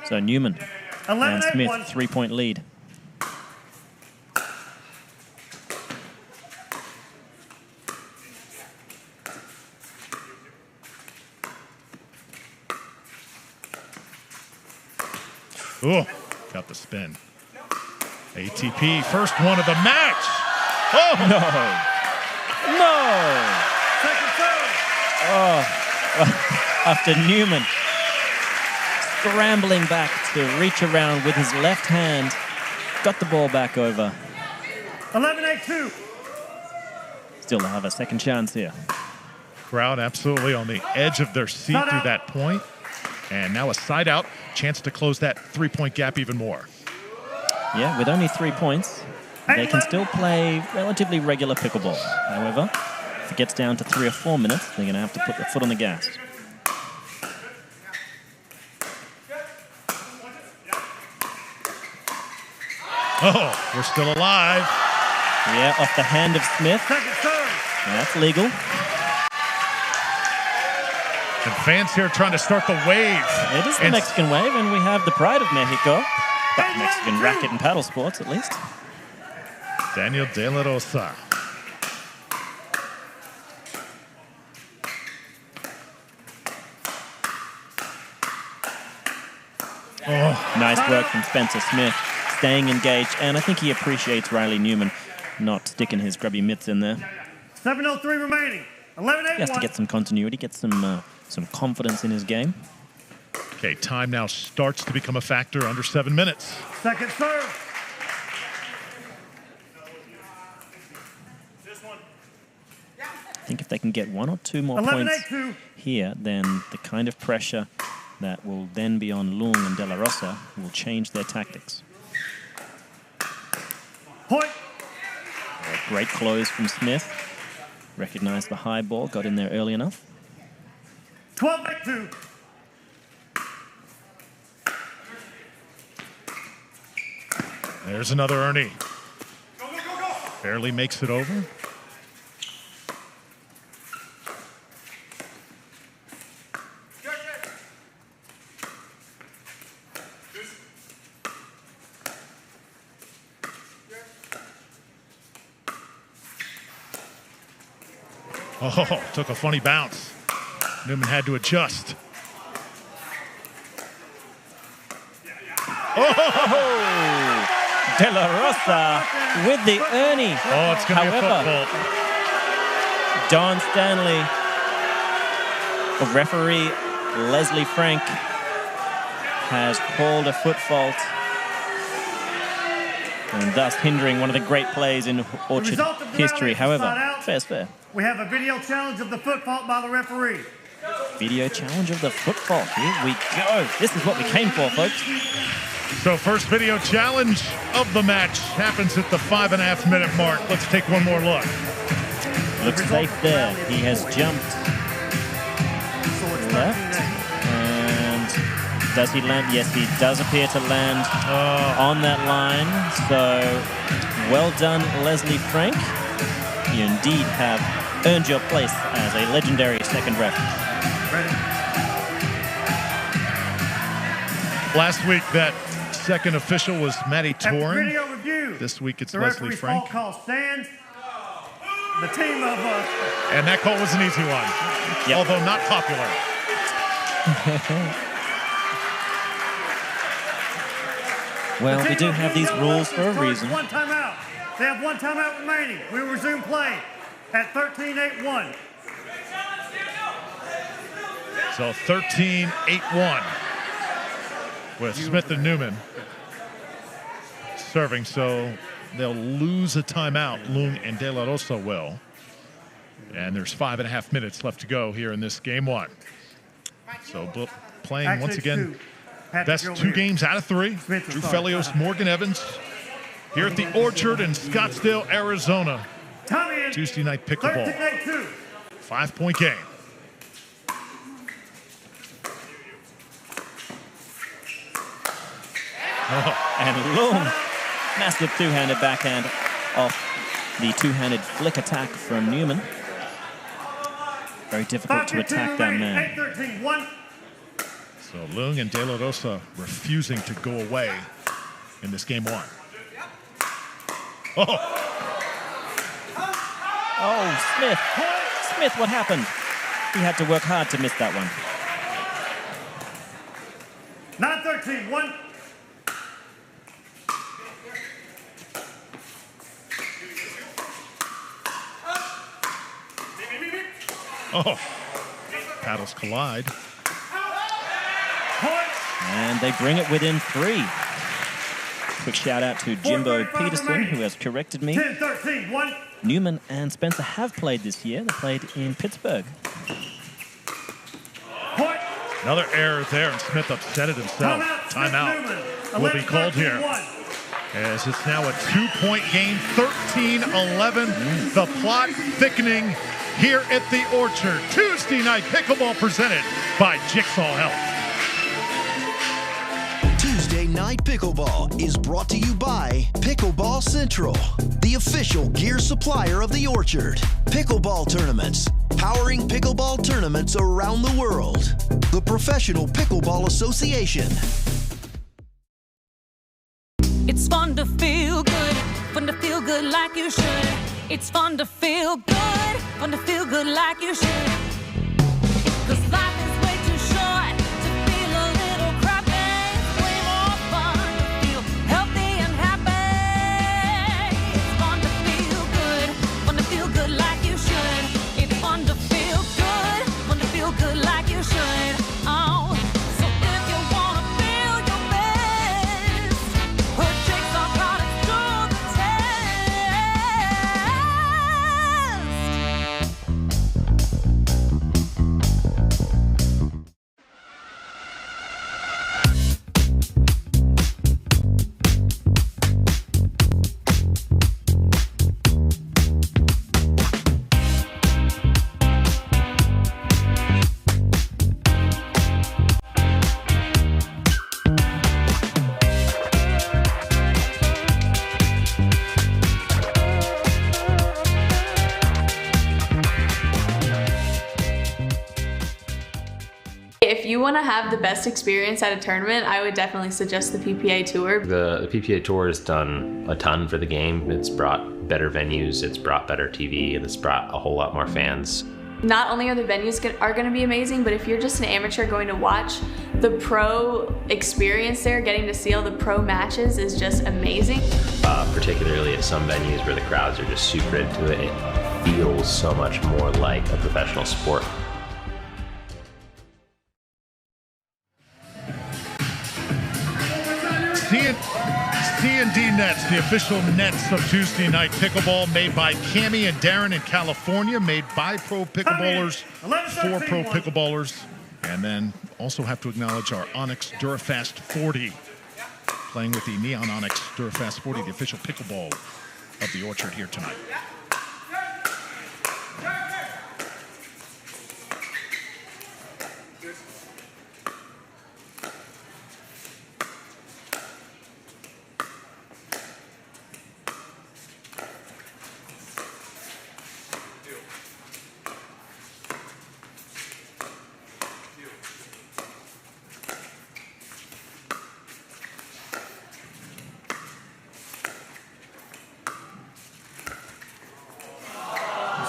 So Newman and Smith, 3-point lead. Oh, got the spin. ATP, first one of the match. Oh, no. No. Oh, after Newman scrambling back to reach around with his left hand, got the ball back over. 11-8-2. Still have a second chance here. Crowd absolutely on the edge of their seat through that point. And now a side out, chance to close that 3-point gap even more. Yeah, with only 3 points, they can still play relatively regular pickleball. However, if it gets down to 3 or 4 minutes, they're going to have to put their foot on the gas. Oh, we're still alive. Yeah, off the hand of Smith. That's legal. And fans here trying to start the wave. It is the Mexican wave, and we have the pride of Mexico. But Mexican racket and paddle sports, at least. Daniel De La Rosa. Oh, nice work from Spencer Smith, staying engaged, and I think he appreciates Riley Newman not sticking his grubby mitts in there. 7:03 remaining. 11-8-1. He has to get some continuity, get some confidence in his game. Okay, time now starts to become a factor under 7 minutes. Second serve. I think if they can get 1 or 2 more points here, then the kind of pressure that will then be on Loong and De La Rosa will change their tactics. Point. A great close from Smith. Recognized the high ball, got in there early enough. 12-2. There's another Ernie. Barely makes it over. Oh, took a funny bounce. Newman had to adjust. Oh! De La Rosa with the Ernie. Oh, it's going to be a football. Don Stanley, referee Leslie Frank, has called a foot fault, and thus hindering one of the great plays in Orchard history. However, fair's fair. We have a video challenge of the foot fault by the referee. Video challenge of the foot fault. Here we go. This is what we came for, folks. So first video challenge of the match happens at the 5.5 minute mark. Let's take one more look. Looks safe there. He has jumped left. And does he land? Yes, he does appear to land on that line. So well done, Leslie Frank. You indeed have earned your place as a legendary second ref. Last week, that second official was Matty Torn. Video review. This week, it's the Leslie Frank. Call stands. The team of... And that call was an easy one, although not popular. Well, we do have these rules for a reason. One timeout. They have one timeout remaining. We will resume play at 13-8-1. So 13-8-1 with Smith and Newman serving. So they'll lose a timeout. Loong and De La Rosa will. And there's 5.5 minutes left to go here in this game one. So playing once again, best two games out of three. Drew Felios, Morgan Evans here at the Orchard in Scottsdale, Arizona. Tuesday night pickleball. 5-point game. And Loong, massive two-handed backhand off the two-handed flick attack from Newman. Very difficult to attack that man. So Loong and De La Rosa refusing to go away in this game one. Oh, Smith. Smith, what happened? He had to work hard to miss that one. 9-13-1. Oh, paddles collide. And they bring it within 3. Quick shout out to Jimbo Peterson, who has corrected me. 10-13-1. Newman and Spencer have played this year. They played in Pittsburgh. Another error there, and Smith upset himself. Timeout will be called here. As it's now a 2-point game, 13-11. The plot thickening here at the Orchard. Tuesday night pickleball presented by Jigsaw Health. Tuesday Night Pickleball is brought to you by Pickleball Central, the official gear supplier of the Orchard. Pickleball tournaments, powering pickleball tournaments around the world. The Professional Pickleball Association. It's fun to feel good like you should. It's fun to feel good like you should. 'Cause life is way too short to feel a little crappy. It's way more fun to feel healthy and happy. It's fun to feel good like you should. It's fun to feel good like you should. Oh, so if you wanna feel your best, put Jigsaw products to the If you want to have the best experience at a tournament, I would definitely suggest the PPA Tour. The PPA Tour has done a ton for the game. It's brought better venues, it's brought better TV, and it's brought a whole lot more fans. not only are the venues going to be amazing, but if you're just an amateur going to watch, the pro experience there, getting to see all the pro matches is just amazing. Particularly at some venues where the crowds are just super into it, it feels so much more like a professional sport. C&D Nets, the official nets of Tuesday Night Pickleball, made by Cammie and Darren in California, made by pro pickleballers, for pro pickleballers. And then also have to acknowledge our Onyx Durafast 40, playing with the Neon Onyx Durafast 40, the official pickleball of the Orchard here tonight.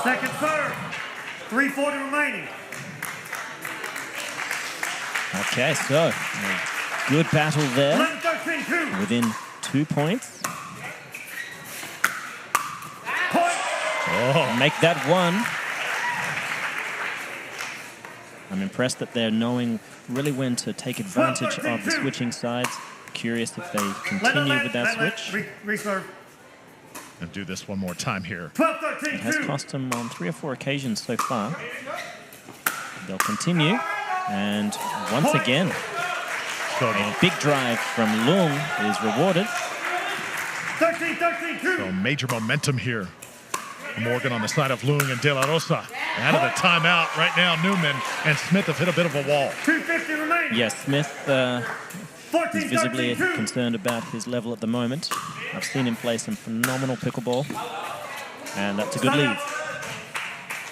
Second serve. 3:40 remaining. Okay, so a good battle there. 11-13-2. Within 2 points. Oh, make that one. I'm impressed that they're knowing really when to take advantage of the switching sides. Curious if they continue with that switch. Reserve. And do this one more time here. It has cost them on 3 or 4 occasions so far. They'll continue. And once again, a big drive from Loong is rewarded. 13-13-2. So major momentum here. Morgan on the side of Loong and De La Rosa. Out of the timeout right now, Newman and Smith have hit a bit of a wall. 2:50 remaining. Yes, Smith is visibly concerned about his level at the moment. I've seen him play some phenomenal pickleball, and that's a good lead.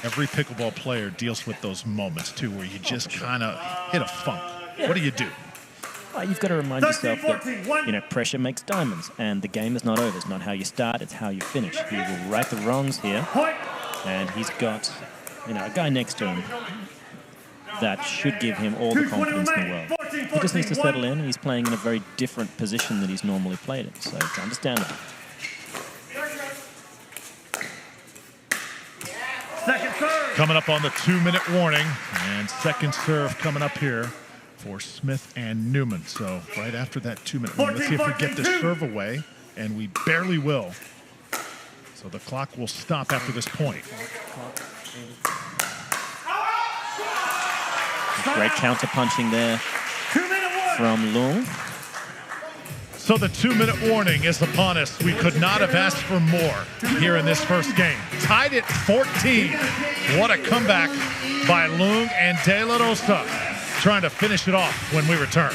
Every pickleball player deals with those moments, too, where you just kind of hit a funk. Yeah. What do you do? Well, you've got to remind yourself that, pressure makes diamonds, and the game is not over. It's not how you start, it's how you finish. He will right the wrongs here, and he's got, a guy next to him that should give him all the confidence in the world. He just needs to settle in. He's playing in a very different position than he's normally played in, so it's understandable. Second serve. Coming up on the 2-minute warning, and second serve coming up here for Smith and Newman. So right after that 2-minute warning, let's see if we get this serve away, and we barely will. So the clock will stop after this point. Great counter punching there from Loong. So the 2-minute warning is upon us. We could not have asked for more here in this first game. Tied at 14. What a comeback by Loong and De La Rosa, trying to finish it off when we return.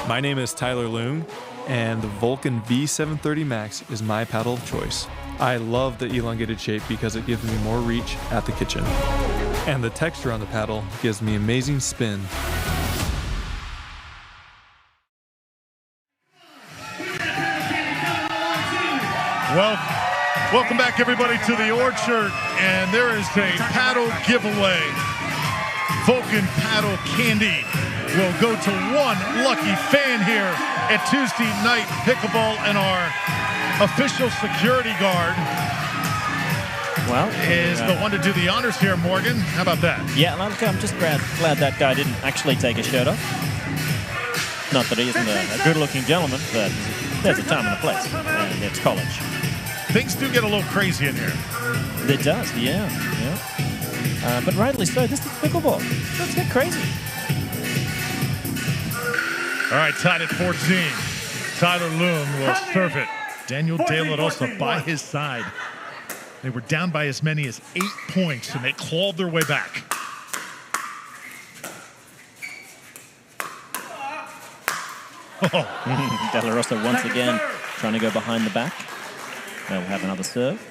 My name is Tyler Loong, and the Vulcan V730 Max is my paddle of choice. I love the elongated shape because it gives me more reach at the kitchen. And the texture on the paddle gives me amazing spin. Welcome back, everybody, to the Orchard, and there is a paddle giveaway. Vulcan paddle candy will go to one lucky fan here at Tuesday Night Pickleball, and our official security guard Well, is the one to do the honors here, Morgan. How about that? Yeah, and I'm just glad that guy didn't actually take his shirt off. Not that he isn't a good-looking gentleman, but there's a time and a place, and it's college. Things do get a little crazy in here. It does, yeah. But rightly so. This is pickleball. Let's get crazy. All right, tied at 14. Tyler Loong will serve it. Daniel De La Rosa by his side. They were down by as many as 8 points, and they clawed their way back. De La Rosa once again trying to go behind the back. They'll have another serve.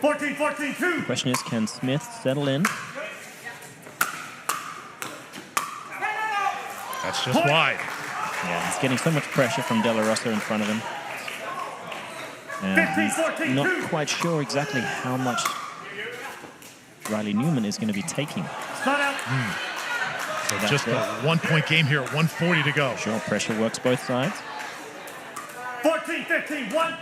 14-14-2. The question is, can Smith settle in? That's just wide. Yeah, he's getting so much pressure from De La Rosa in front of him. He's not quite sure exactly how much Riley Newman is going to be taking. So just a 1-point game here at 1:40 to go. Sure, pressure works both sides. 14-15-1.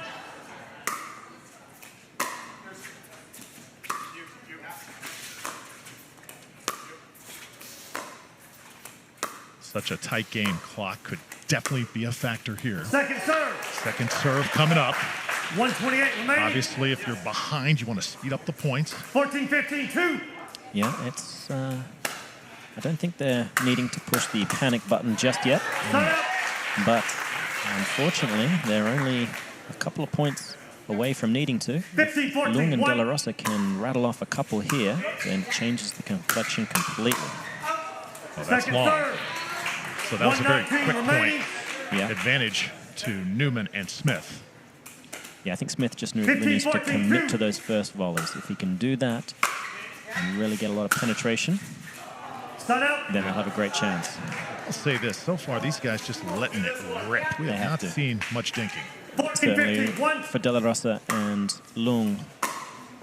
Such a tight game. Clock could definitely be a factor here. Second serve. Second serve coming up. 1:28 remaining. Obviously, if you're behind, you want to speed up the points. 14-15-2. Yeah, it's... I don't think they're needing to push the panic button just yet. But unfortunately, they're only a couple of points away from needing to. If Loong and De La Rosa can rattle off a couple here, then it changes the complexion completely. Well, that's long. So that was a very quick point. Yeah. Advantage to Newman and Smith. Yeah, I think Smith just really needs to commit to those first volleys. If he can do that and really get a lot of penetration, then he'll have a great chance. I'll say this, so far these guys just letting it rip. We have not seen much dinking. Certainly for De La Rosa and Loong,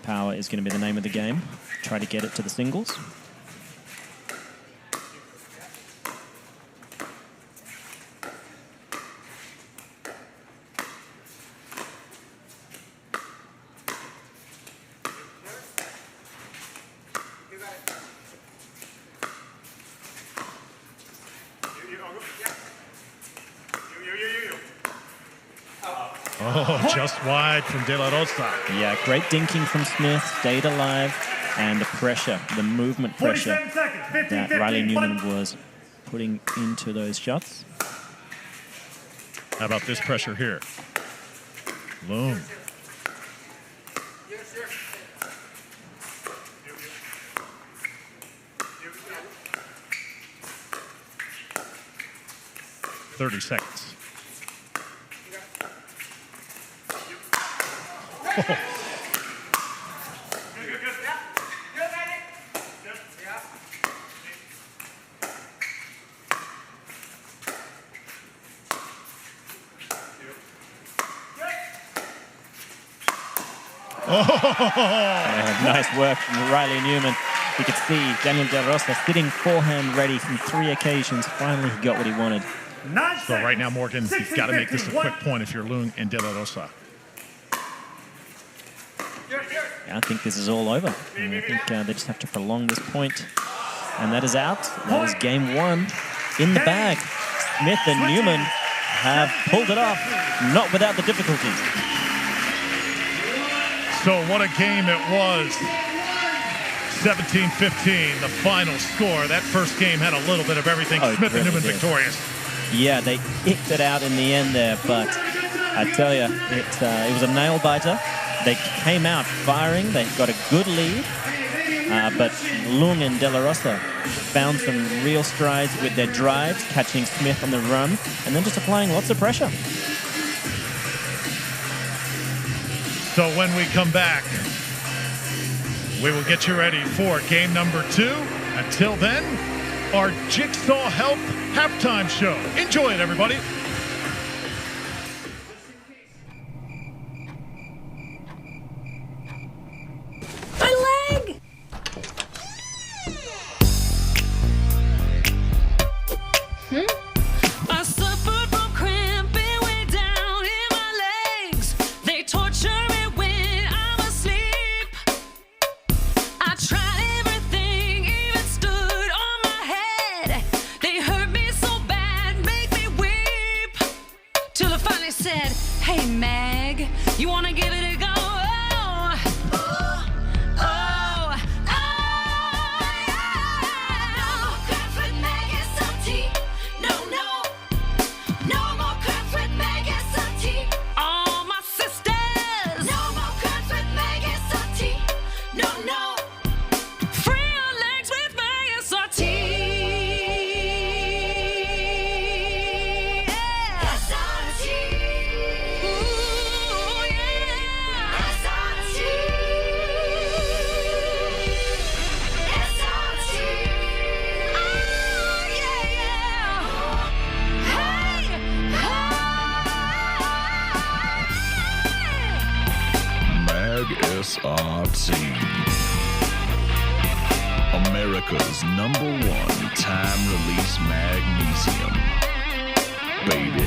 power is going to be the name of the game. Try to get it to the singles. Oh, just wide from De La Rosa. Yeah, great dinking from Smith, stayed alive, and the pressure, the movement pressure that Riley Newman was putting into those shots. How about this pressure here? Loong. $30 seconds. Nice work from Riley Newman. You could see Daniel De La Rosa sitting forehand ready from 3 occasions. Finally, he got what he wanted. So right now, Morgan, you've got to make this a quick point if you're Loong and De La Rosa. I think this is all over. And I think they just have to prolong this point. And that is out. That is game one in the bag. Smith and Newman have pulled it off, not without the difficulties. So what a game it was. 17-15, the final score. That first game had a little bit of everything. Smith and Newman victorious. Yeah, they eked it out in the end there, but I tell you, it was a nail-biter. They came out firing. They got a good lead, but Loong and De La Rosa found some real strides with their drives, catching Smith on the run, and then just applying lots of pressure. So when we come back, we will get you ready for game number 2. Until then, our Jigsaw Help halftime show. Enjoy it, everybody. I suffered from cramping way down in my legs. They torture me when I'm asleep. America's #1 time-release magnesium. Baby.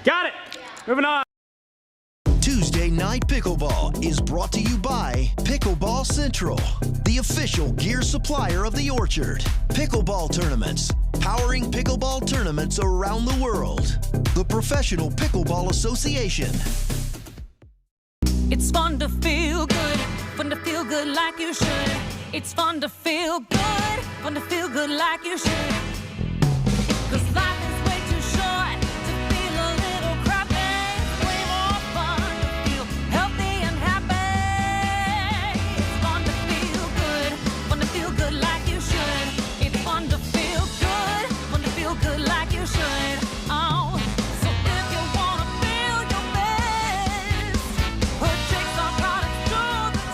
Got it. Moving on. Tuesday Night Pickleball is brought to you by Pickleball Central, the official gear supplier of the Orchard. Pickleball tournaments, powering pickleball tournaments around the world. The Professional Pickleball Association. It's fun to feel good like you should. It's fun to feel good like you should. 'Cause life is way too short to feel a little crappy. It's way more fun to feel healthy and happy. It's fun to feel good like you should. It's fun to feel good like you should. Oh, so if you wanna feel your best, put Jigsaw products to the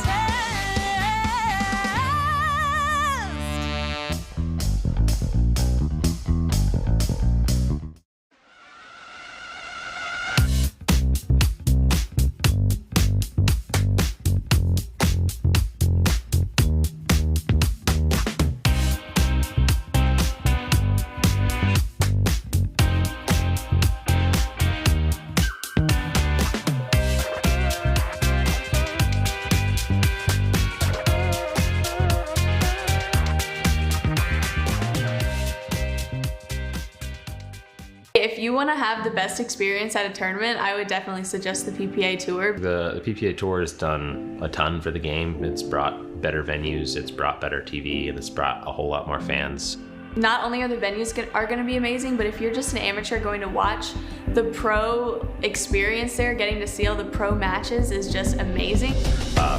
If you want to have the best experience at a tournament, I would definitely suggest the PPA Tour. The PPA Tour has done a ton for the game. It's brought better venues, it's brought better TV, and it's brought a whole lot more fans. Not only are the venues are going to be amazing, but if you're just an amateur going to watch, the pro experience there, getting to see all the pro matches is just amazing.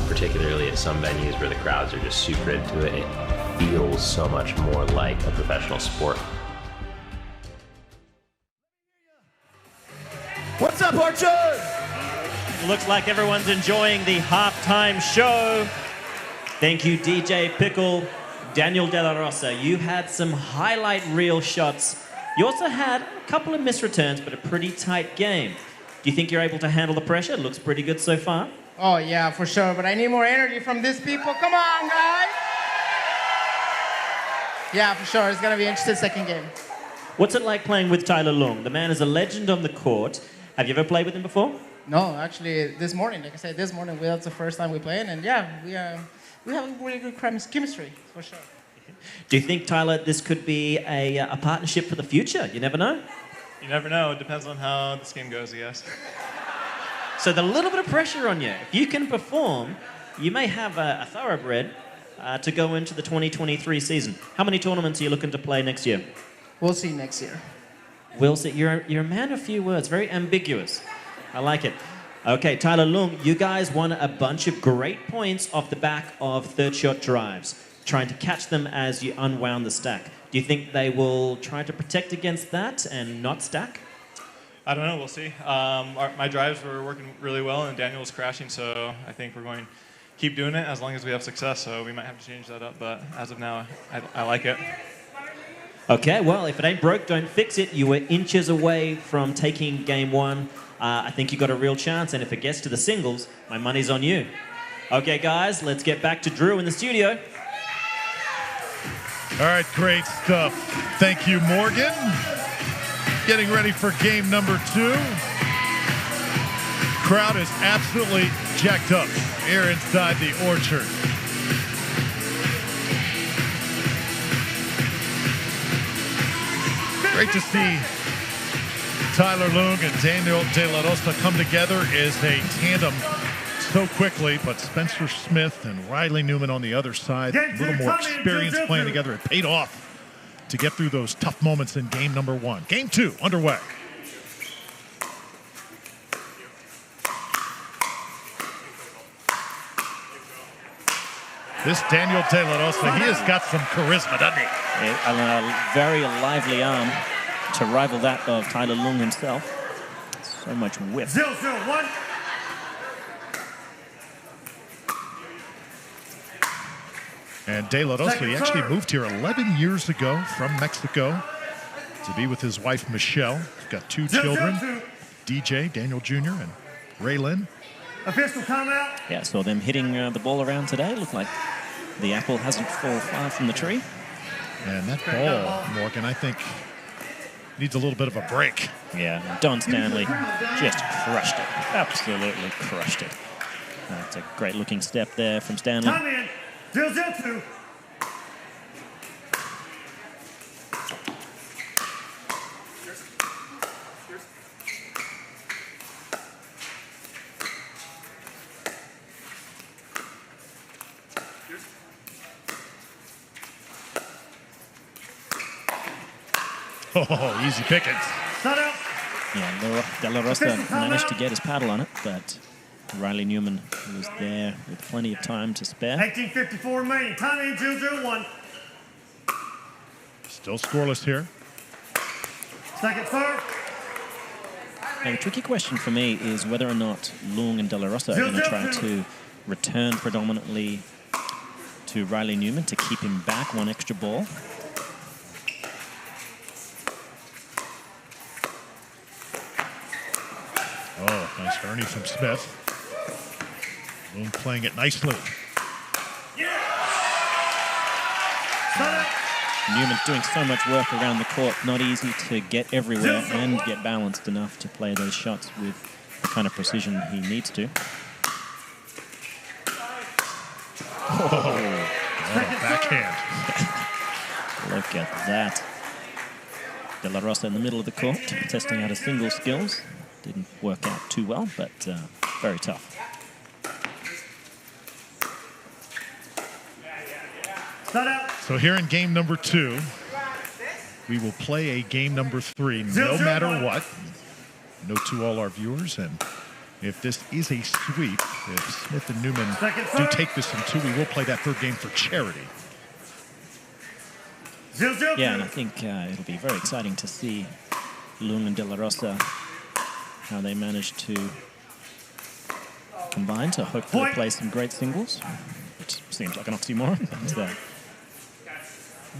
Particularly at some venues where the crowds are just super into it. It feels so much more like a professional sport. What's up, Orchard? Looks like everyone's enjoying the halftime show. Thank you, DJ Pickle. Daniel De La Rosa, you had some highlight reel shots. You also had a couple of misreturns, but a pretty tight game. Do you think you're able to handle the pressure? It looks pretty good so far. Oh, yeah, for sure. But I need more energy from these people. Come on, guys. Yeah, for sure. It's going to be an interesting second game. What's it like playing with Tyler Loong? The man is a legend on the court. Have you ever played with him before? No, actually, this morning, like I said, this morning, that's the first time we're playing. And yeah, we have a really good chemistry, for sure. Do you think, Tyler, this could be a partnership for the future? You never know. You never know. It depends on how this game goes, I guess. So there's a little bit of pressure on you. If you can perform, you may have a thoroughbred to go into the 2023 season. How many tournaments are you looking to play next year? We'll see next year. We'll see. You're a man of few words. Very ambiguous. I like it. Okay, Tyler Loong, you guys won a bunch of great points off the back of third shot drives, trying to catch them as you unwound the stack. Do you think they will try to protect against that and not stack? I don't know. We'll see. My drives were working really well, and Daniel was crashing, so I think we're going to keep doing it as long as we have success. So we might have to change that up, but as of now, I like it. Okay, well, if it ain't broke, don't fix it. You were inches away from taking game one. I think you got a real chance, and if it gets to the singles, my money's on you. Okay, guys, let's get back to Drew in the studio. All right, great stuff. Thank you, Morgan. Getting ready for game number 2. Crowd is absolutely jacked up. here inside the Orchard. Great to see Tyler Loong and Daniel De La Rosa come together as a tandem so quickly, but Spencer Smith and Riley Newman on the other side, a little more experience playing together. It paid off to get through those tough moments in game number 1. Game 2 underway. This Daniel De La Rosa, he has got some charisma, doesn't he? A very lively arm to rival that of Tyler Loong himself. So much whip. 0-0-1. And De La Rosa, he actually moved here 11 years ago from Mexico to be with his wife, Michelle. He's got 2 children, DJ, Daniel Jr., and Raylyn. Official timeout. Yeah, saw them hitting the ball around today. Looked like the apple hasn't fallen far from the tree. And that ball, Morgan, I think needs a little bit of a break. Yeah, Don Stanley just crushed it. Absolutely crushed it. That's a great looking step there from Stanley. Come in. 0-0-2. Oh, easy pickings. Yeah, De La Rosa managed to get his paddle on it, but Riley Newman was there with plenty of time to spare. 18:54 remaining. Time in 0-0-1. Still scoreless here. Second serve. Now, the tricky question for me is whether or not Loong and De La Rosa are going to try to return predominantly to Riley Newman to keep him back one extra ball. Oh, nice Ernie from Smith. Loong playing it nicely. Newman's doing so much work around the court, not easy to get everywhere and get balanced enough to play those shots with the kind of precision he needs to. Oh, backhand. Look at that. De La Rosa in the middle of the court, testing out his single skills. Didn't work out too well, but very tough. So here in game number 2, we will play a game number 3 no matter what. Note to all our viewers, and if this is a sweep, if Smith and Newman do take this in 2, we will play that 3rd game for charity. Yeah, and I think it'll be very exciting to see Loong and De La Rosa, how they manage to combine to hopefully play some great singles, which seems like an oxymoron. But,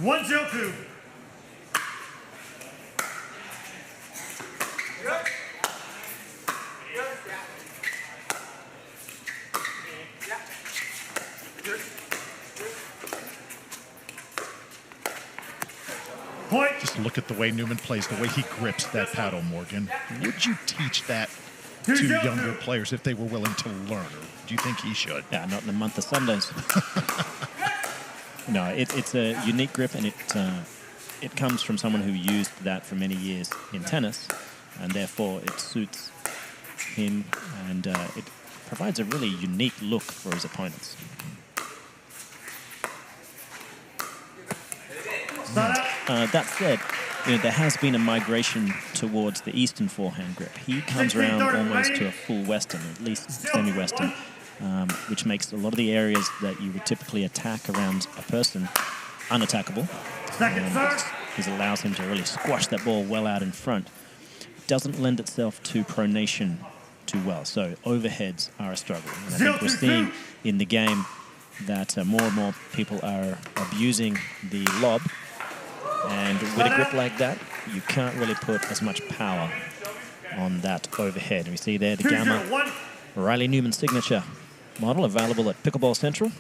1-0-2. Just look at the way Newman plays, the way he grips that paddle, Morgan. Would you teach that to younger players if they were willing to learn? Or do you think he should? Yeah, not in a month of Sundays. No, it's a unique grip, and it comes from someone who used that for many years in tennis, and therefore it suits him, and it provides a really unique look for his opponents. That said, there has been a migration towards the Eastern forehand grip. He comes around almost to a full Western, at least semi-Western, which makes a lot of the areas that you would typically attack around a person unattackable. It allows him to really squash that ball well out in front. Doesn't lend itself to pronation too well, so overheads are a struggle. And I think we're seeing in the game that more and more people are abusing the lob, and with a grip like that, you can't really put as much power on that overhead. And we see there the Gamma Riley Newman signature model available at Pickleball Central.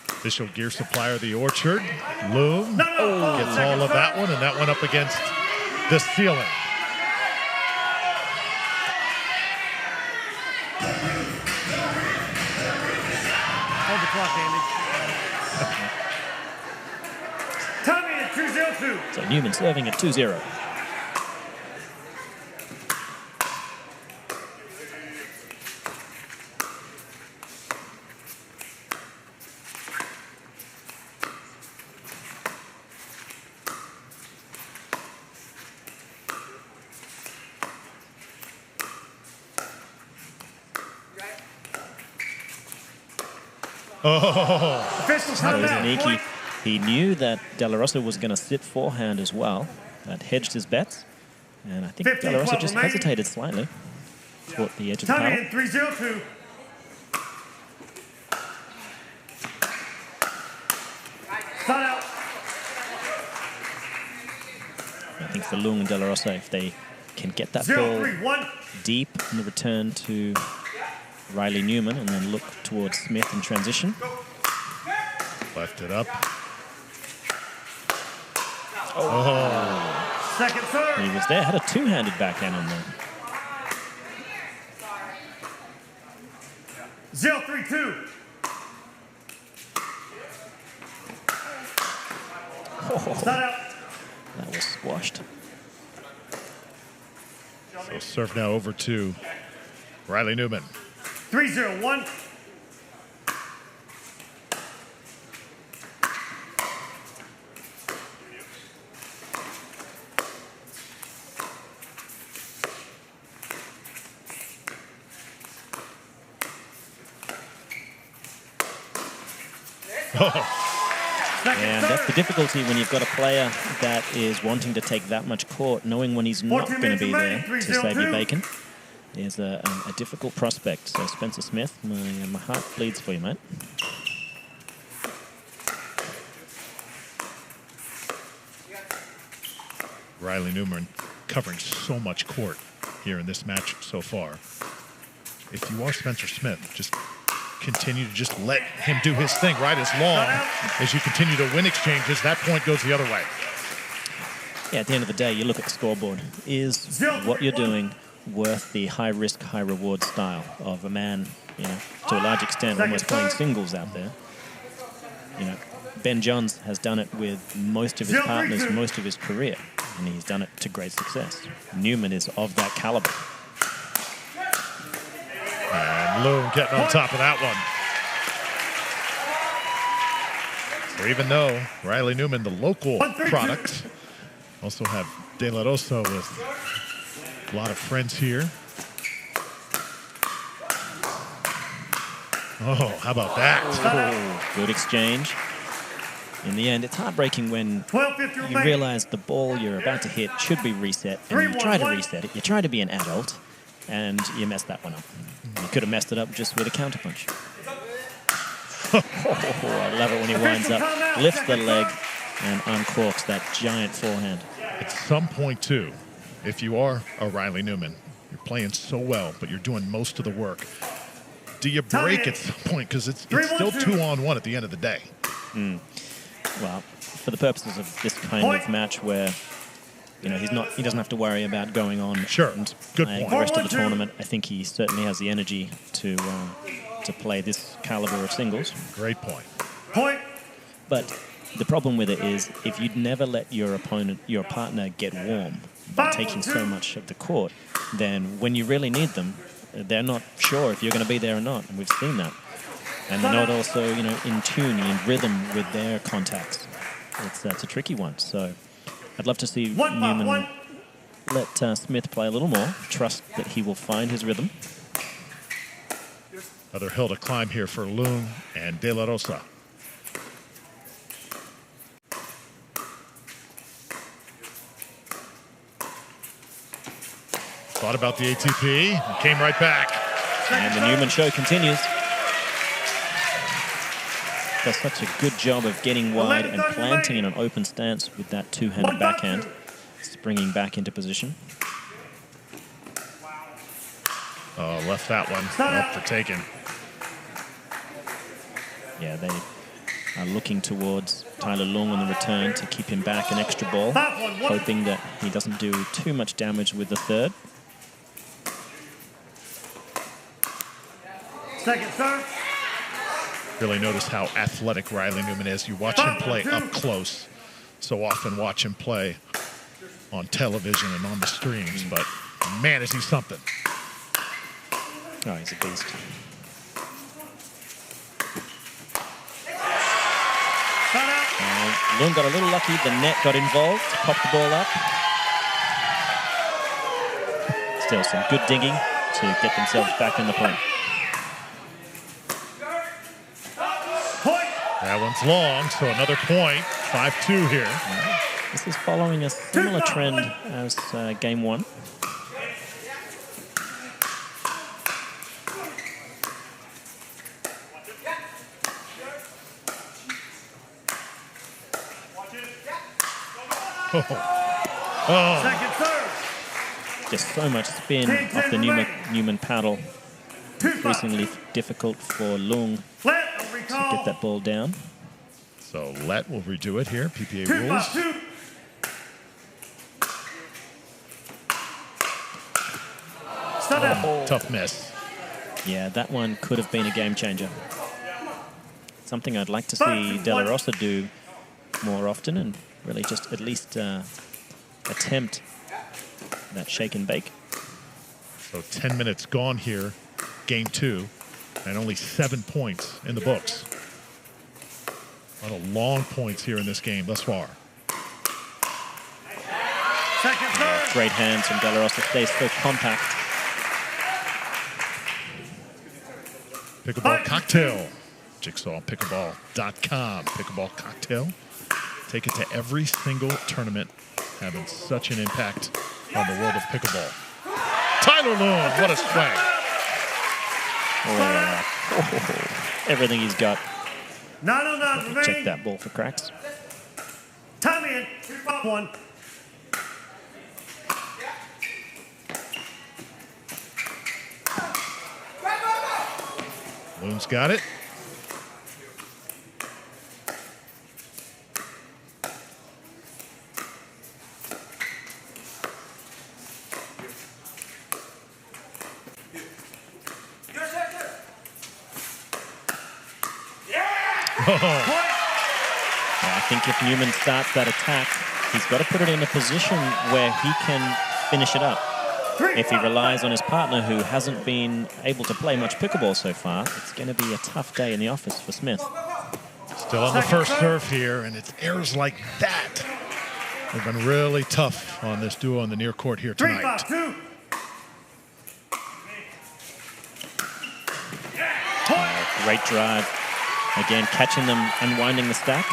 Official gear supplier, The Orchard. Loong gets all of that one, and that one up against the ceiling. clock, Andy. Tommy at 2-0-2. So Newman serving at 2-0. That was sneaky. He knew that De La Rosa was going to sit forehand as well. That hedged his bets. And I think De La Rosa just hesitated slightly. Caught the edge of the paddle. 3-0-2. Start out. I think for Loong and De La Rosa, if they can get that ball deep in the return to Riley Newman and then look towards Smith in transition. Left it up. Oh. Second serve. He was there, had a two-handed backhand on there. 0-3-2. Start out. That was squashed. So serve now over to Riley Newman. 3-0-1. And that's the difficulty when you've got a player that is wanting to take that much court, knowing when he's not going to be there to save your bacon is a difficult prospect. So Spencer Smith, my heart bleeds for you, mate. Riley Newman covering so much court here in this match so far. If you are Spencer Smith, just continue to just let him do his thing, right? As long as you continue to win exchanges, that point goes the other way. Yeah, at the end of the day, you look at the scoreboard. Is what you're doing worth the high-risk, high-reward style of a man, to a large extent, almost playing singles out there? Ben Johns has done it with most of his partners, most of his career, and he's done it to great success. Newman is of that caliber. And Loong getting on top of that one. So even though Riley Newman, the local product, also have De La Rosa with a lot of friends here. Oh, how about that? Oh, good exchange. In the end, it's heartbreaking when you realize the ball you're about to hit should be reset, and you try to reset it. You try to be an adult, and you mess that one up. You could have messed it up just with a counterpunch. I love it when he winds up, lifts the leg, and uncorks that giant forehand. At some point, too, if you are a Riley Newman, you're playing so well, but you're doing most of the work. Do you break at some point? Because it's still 2-on-1 at the end of the day. Well, for the purposes of this kind of match where he doesn't have to worry about going on and playing the rest of the tournament, I think he certainly has the energy to play this caliber of singles. Great point. But the problem with it is if you'd never let your partner get warm by taking so much of the court, then when you really need them, they're not sure if you're going to be there or not, and we've seen that. And they're not also, in tune, in rhythm with their contacts. It's a tricky one. So I'd love to see Newman let Smith play a little more, trust that he will find his rhythm. Another hill to climb here for Loong and De La Rosa. Thought about the ATP, and came right back. And the Newman show continues. Does such a good job of getting wide and planting in an open stance with that two-handed backhand, springing back into position. Oh, left that one up for taking. Yeah, they are looking towards Tyler Loong on the return to keep him back an extra ball, hoping that he doesn't do too much damage with the third. Second serve. Really notice how athletic Riley Newman is. You watch him play up close. So often watch him play on television and on the streams, but man, is he something. Oh, he's a beast. Loong got a little lucky. The net got involved, popped the ball up. Still some good digging to get themselves back in the point. That one's long, so another point. 5-2 here. This is following a similar trend as game one. Oh. Just so much spin off the Newman paddle. Increasingly difficult for Loong to get that ball down. So Let will redo it here. PPA rules. Oh, tough miss. Yeah, that one could have been a game changer. Something I'd like to see De La Rosa do more often and really just at least attempt that shake and bake. So 10 minutes gone here, game 2, and only 7 points in the books. A lot of long points here in this game thus far. Yeah, great hands from De La Rosa. Stays so compact. Pickleball cocktail. Jigsaw pickleball.com. Pickleball cocktail. Take it to every single tournament, having such an impact on the world of pickleball. Tyler Loong, what a swing. Oh, everything he's got. 909 remaining. Check that ball for cracks. Time in. 2-1. Loong's got it. I think if Newman starts that attack, he's got to put it in a position where he can finish it up. If he relies on his partner, who hasn't been able to play much pickleball so far, it's going to be a tough day in the office for Smith. Still on the first serve here, and it's errors like that have been really tough on this duo on the near court here tonight. 3-5-2. Great drive. Again, catching them, unwinding the stack.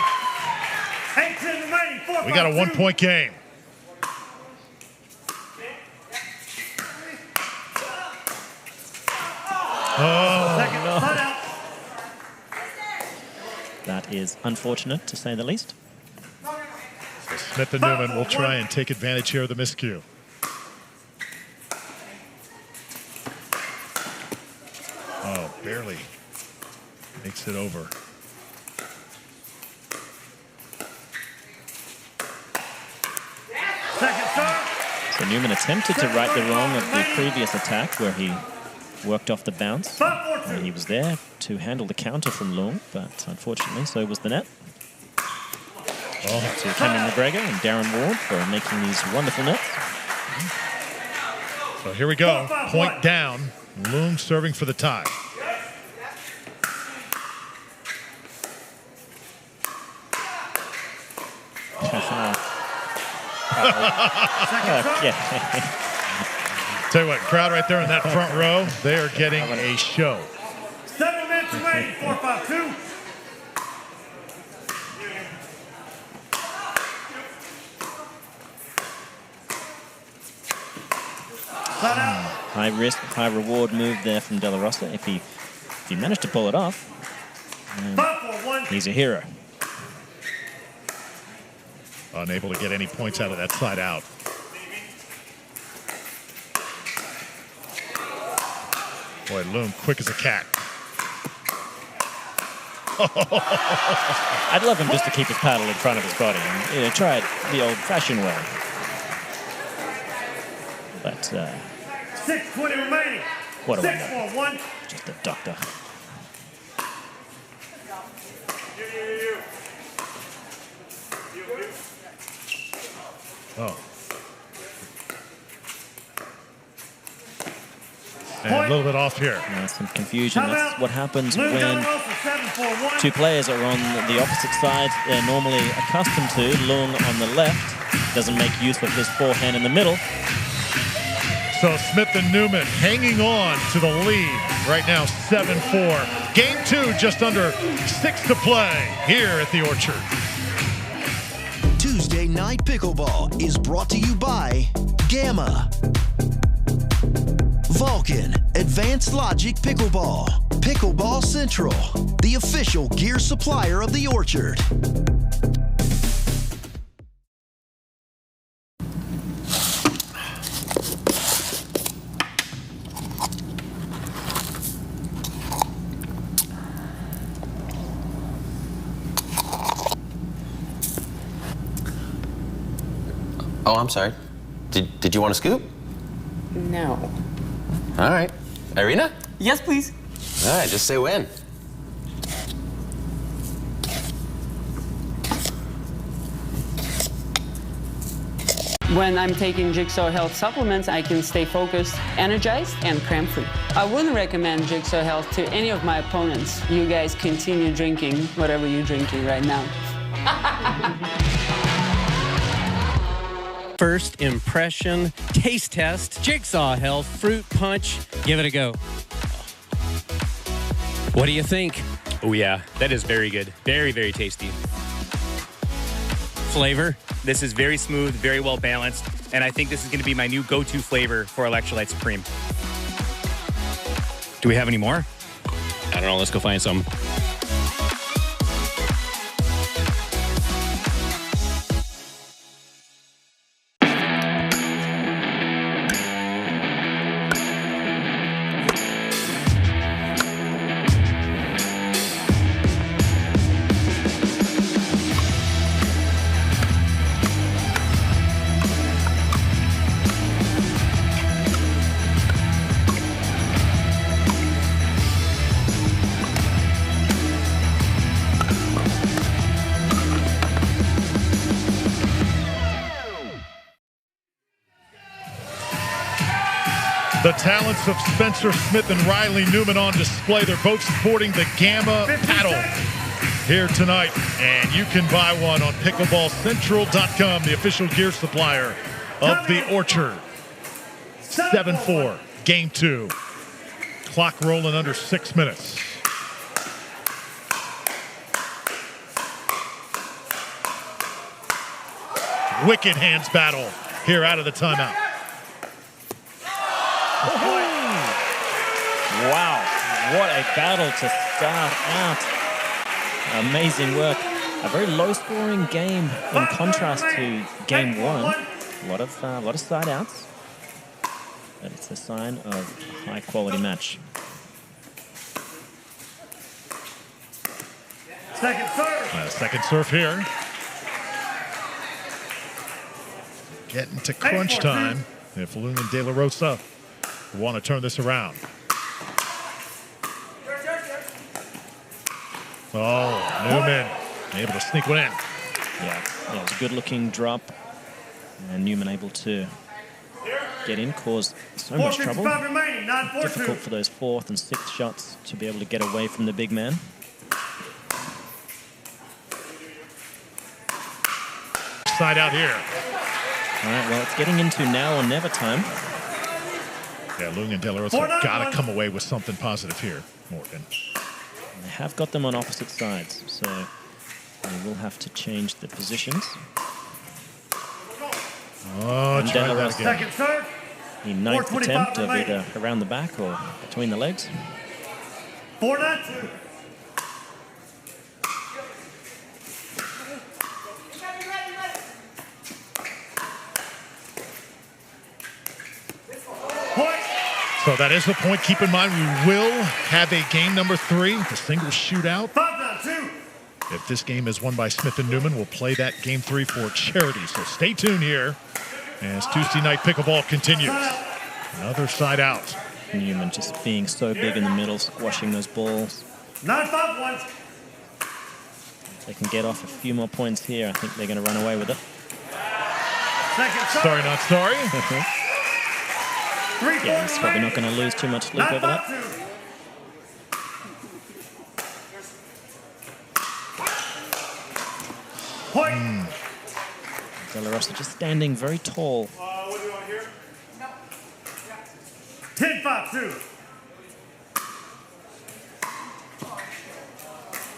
8-10 remaining. 4-5-2. We got a 1-point game. Oh, no. That is unfortunate, to say the least. So Smith and Newman will try and take advantage here of the miscue. Oh, barely makes it over. So Newman attempted to right the wrong of the previous attack where he worked off the bounce. And he was there to handle the counter from Loong, but unfortunately so was the net. To Cameron McGregor and Darren Ward for making these wonderful nets. So here we go, point down. Loong serving for the tie. Tell you what, crowd right there in that front row, they are getting a show. 7 minutes remaining. 4-5-2. High risk, high reward move there from De La Rosa. If he managed to pull it off, he's a hero. Unable to get any points out of that side out. Boy, Loong quick as a cat. I'd love him just to keep his paddle in front of his body and try it the old-fashioned way. But 6:20 remaining. what do I know? 6-4-1. Just a doctor. Oh. And a little bit off here. Yeah, some confusion. That's what happens when two players are on the opposite side they're normally accustomed to. Loong on the left doesn't make use of his forehand in the middle. So Smith and Newman hanging on to the lead right now, 7-4. Game 2, just under 6 to play here at the Orchard. Tuesday Night Pickleball is brought to you by Gamma, Vulcan, Advanced Logic Pickleball, Pickleball Central, the official gear supplier of the Orchard. Oh, I'm sorry. Did you want to scoop? No. All right. Irina? Yes, please. All right, just say when. When I'm taking Jigsaw Health supplements, I can stay focused, energized, and cramp-free. I wouldn't recommend Jigsaw Health to any of my opponents. You guys continue drinking whatever you're drinking right now. First impression, taste test, Jigsaw Health Fruit Punch. Give it a go. What do you think? Oh yeah, that is very good. Very, very tasty. Flavor? This is very smooth, very well balanced, and I think this is going to be my new go-to flavor for Electrolyte Supreme. Do we have any more? I don't know, let's go find some. The talents of Spencer Smith and Riley Newman on display. They're both sporting the Gamma paddle here tonight. And you can buy one on pickleballcentral.com, the official gear supplier of the Orchard. 7-4, game 2. Clock rolling under 6 minutes. Wicked hands battle here out of the timeout. Wow, what a battle to start out. Amazing work. A very low-scoring game in contrast to game 1. A lot of side outs, but it's a sign of a high-quality match. Second serve. Second serve here. Getting to crunch time if Loong and De La Rosa want to turn this around. Oh, Newman able to sneak one in. Yeah, it was a good-looking drop, and Newman able to get in, cause so much trouble. Difficult for those 4th and 6th shots to be able to get away from the big man. Side out here. All right, well, it's getting into now or never time. Yeah, Loong and De La Rosa got to come away with something positive here, Morgan. They have got them on opposite sides, so they will have to change the positions. Oh, try that again. Second serve. The 9th attempt of either around the back or between the legs. 4-2. So that is the point. Keep in mind, we will have a game number 3, the single shootout. 5-2. If this game is won by Smith and Newman, we'll play that game 3 for charity. So stay tuned here as Tuesday Night Pickleball continues. Another side out. Newman just being so big in the middle, squashing those balls. 9-5-1. If they can get off a few more points here, I think they're going to run away with it. Sorry, not sorry. Yeah, he's probably not going to lose too much sleep over that. De La Rosa just standing very tall. What do you want here? 10-5-2.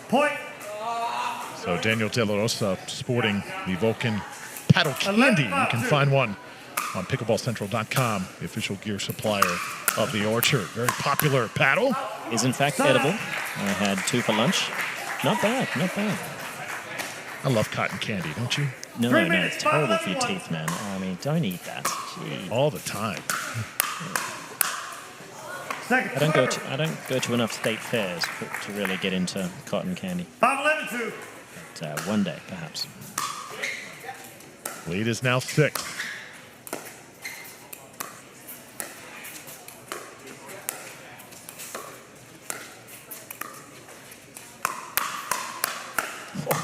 Point. So Daniel De La Rosa sporting the Vulcan paddle candy. You can find one on pickleballcentral.com, the official gear supplier of the Orchard. Very popular paddle. Is in fact edible. I had 2 for lunch. Not bad, not bad. I love cotton candy, don't you? No, it's terrible for your teeth, man. I mean, don't eat that. Gee. All the time. I don't go to enough state fairs to really get into cotton candy. 5-11-2. But one day, perhaps. Lead is now 6.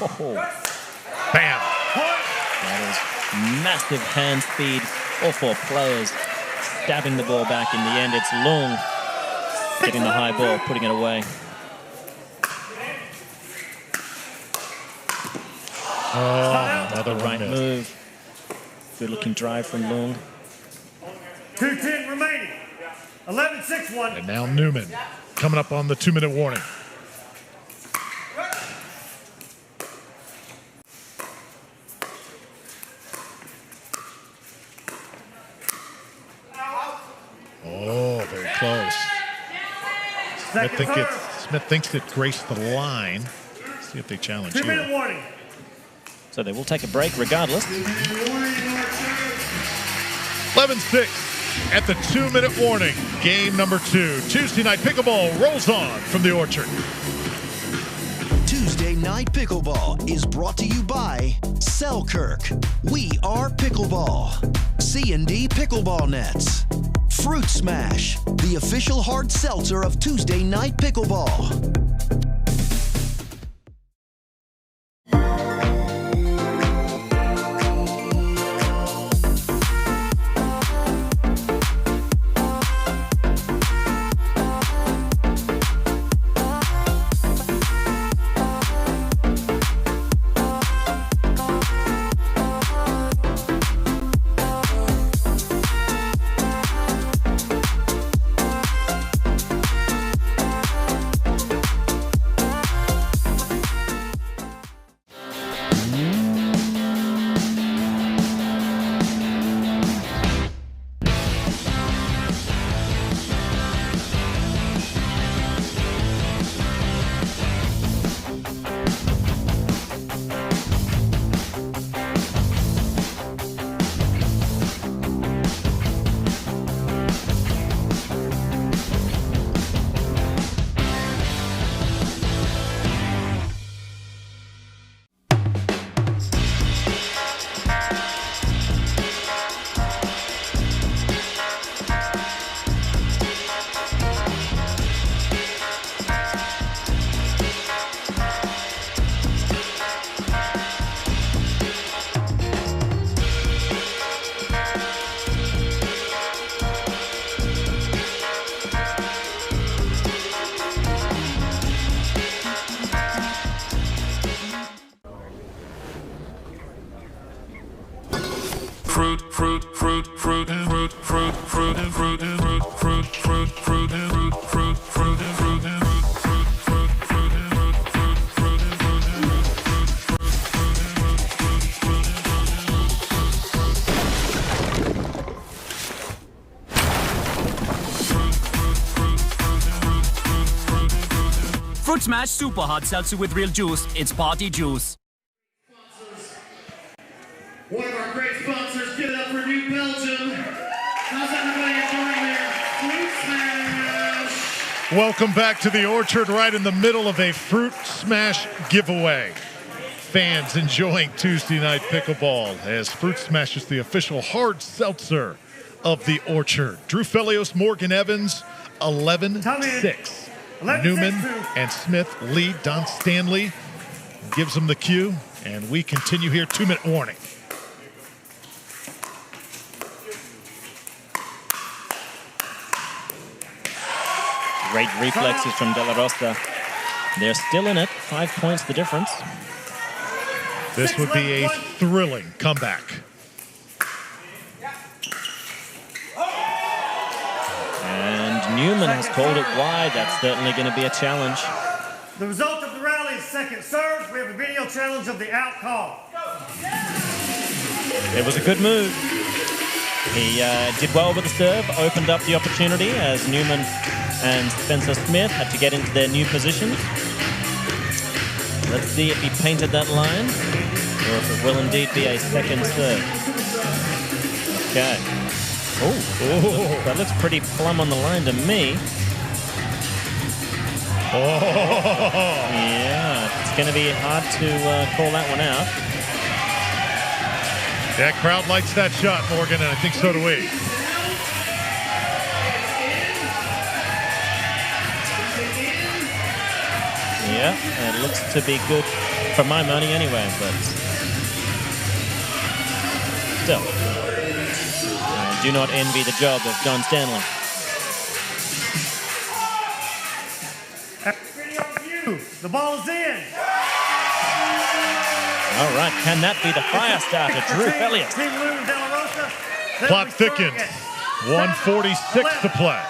Oh. Bam! That is massive hand speed. All 4 players stabbing the ball back. In the end, it's Loong getting the high ball, putting it away. Oh, another right move. Good-looking drive from Loong. 2:10 remaining. 11-6-1. And now Newman coming up on the 2-minute warning. Oh, very close. Smith thinks it graced the line. See if they challenge 2-minute here. warning. So they will take a break regardless. 11-6 at the 2-minute warning. Game number 2. Tuesday night pickleball rolls on from the Orchard. Tuesday Night Pickleball is brought to you by Selkirk. We are Pickleball. C&D Pickleball Nets. Fruit Smash, the official hard seltzer of Tuesday Night Pickleball. Fruit Smash Super Hard Seltzer with real juice. It's party juice. One of our great sponsors, give it up for New Belgium. How's everybody enjoying their Fruit Smash? Welcome back to the Orchard, right in the middle of a Fruit Smash giveaway. Fans enjoying Tuesday Night Pickleball as Fruit Smash is the official hard seltzer of the Orchard. Drew Felios, Morgan Evans, 11-6. Newman and Smith lead. Don Stanley gives them the cue, and we continue here. 2-minute warning. Great reflexes from De La Rosa. They're still in it. 5 points the difference. This would be a thrilling comeback. And Newman has called it wide. That's certainly going to be a challenge. The result of the rally is second serve. We have a video challenge of the out call. It was a good move. He did well with the serve, opened up the opportunity as Newman and Spencer Smith had to get into their new positions. Let's see if he painted that line or if it will indeed be a second serve. Okay. Oh, that looks pretty plumb on the line to me. Yeah, it's going to be hard to call that one out. That crowd likes that shot, Morgan, and I think so do we. Yeah, it looks to be good for my money anyway, but still, I do not envy the job of John Stanley. Video review. The ball is in. All right, can that be the fire starter, Drew Elliott? Team Loong, De La Rosa. Clock thickens. 1:46 to play.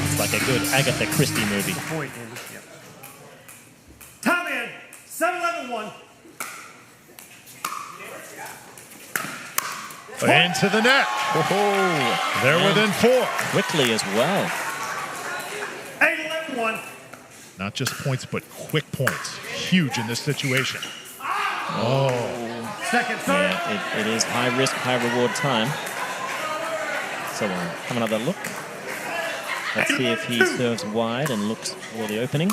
It's like a good Agatha Christie movie. Time in. 7-11-1. Into the net. Oh, they're within 4. Quickly as well. 8-11-1. Not just points, but quick points. Huge in this situation. Oh. Second serve. Yeah, it is high risk, high reward time. So we'll have another look. Let's see if he serves wide and looks for the opening.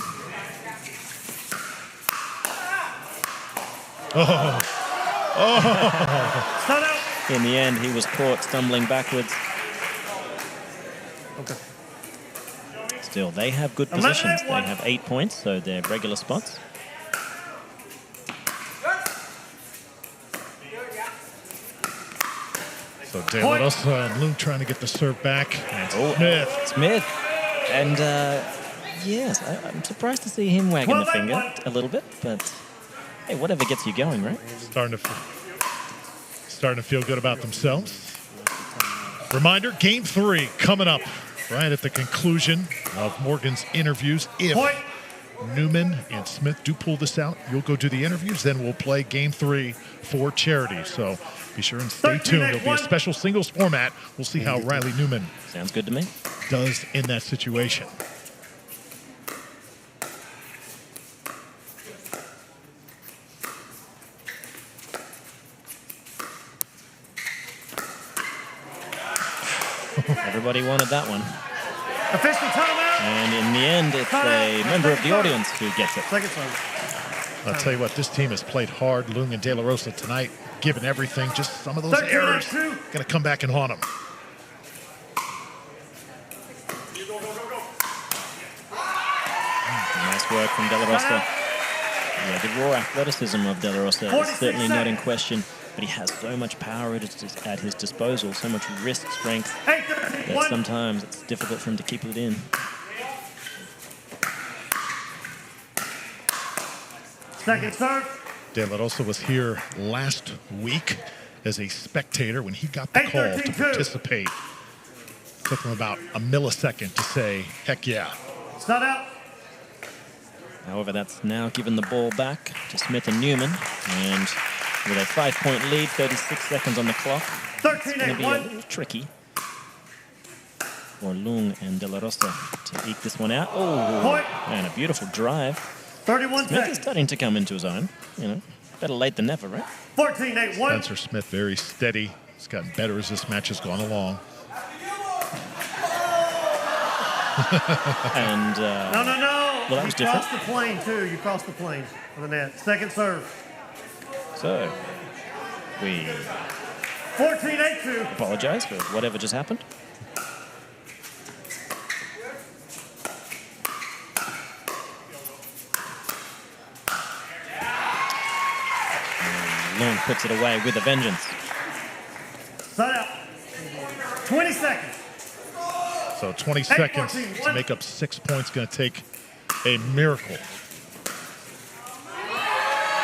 In the end, he was caught stumbling backwards. Okay. Still, they have good positions. They have 8 points, so they're regular spots. So De La Rosa and Loong trying to get the serve back. And Smith. And yes, I'm surprised to see him wagging the finger a little bit, but hey, whatever gets you going, right? Starting to feel good about themselves. Reminder, game 3 coming up right at the conclusion of Morgan's interviews. If Newman and Smith do pull this out, you'll go do the interviews, then we'll play game 3 for charity. So be sure and stay tuned. There'll be a special singles format. We'll see how Riley Newman sounds good to me does in that situation. Everybody wanted that one. Official timeout. And in the end, it's a member of the audience who gets it. Second serve. I'll tell you what, this team has played hard. Loong and De La Rosa tonight, given everything. Just some of those errors going to come back and haunt them. Nice work from De La Rosa. Yeah, the raw athleticism of De La Rosa is certainly not in question, but he has so much power at his disposal, so much wrist strength, that sometimes it's difficult for him to keep it in. Second serve. De La Rosa was here last week as a spectator when he got the call to participate. Took him about a millisecond to say, heck yeah. It's not out. However, that's now given the ball back to Smith and Newman. And with a 5-point lead, 36 seconds on the clock, it's going to be a little tricky for Loong and De La Rosa to eke this one out. Oh, and a beautiful drive. 31 Smith seconds. is starting to come into his own. You know, better late than never, right? 14-8-1. Spencer Smith very steady. He's gotten better as this match has gone along. And No. Well, that was different. You crossed the plane, too. You crossed the plane on the net. Second serve. So, we 14-8-2. apologize for whatever just happened. And Loong puts it away with a vengeance. Set out. 20 seconds. So 20 seconds to make up 6 points. Going to take a miracle.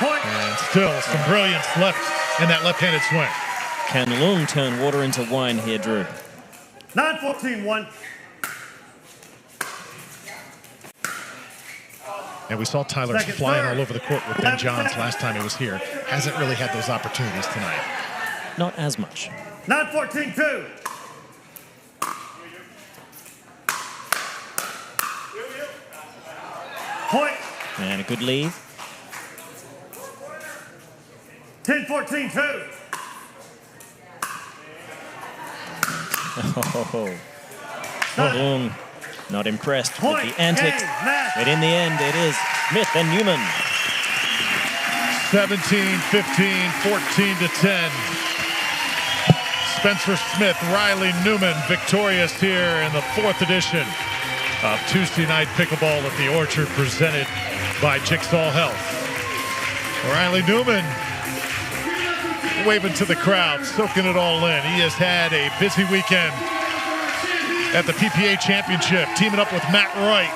And still some brilliance left in that left-handed swing. Can Loong turn water into wine here, Drew? 9-14-1. And we saw Tyler flying all over the court with Ben Johns last time he was here. Hasn't really had those opportunities tonight. Not as much. 9-14-2. Point. And a good lead. 10-14-2. Oh, Loong not impressed with the antics. But in the end, it is Smith and Newman. 17-15, 14-10. Spencer Smith, Riley Newman victorious here in the 4th edition of Tuesday Night Pickleball at the Orchard, presented by Jigsaw Health. Riley Newman waving to the crowd, soaking it all in. He has had a busy weekend at the PPA Championship, teaming up with Matt Wright.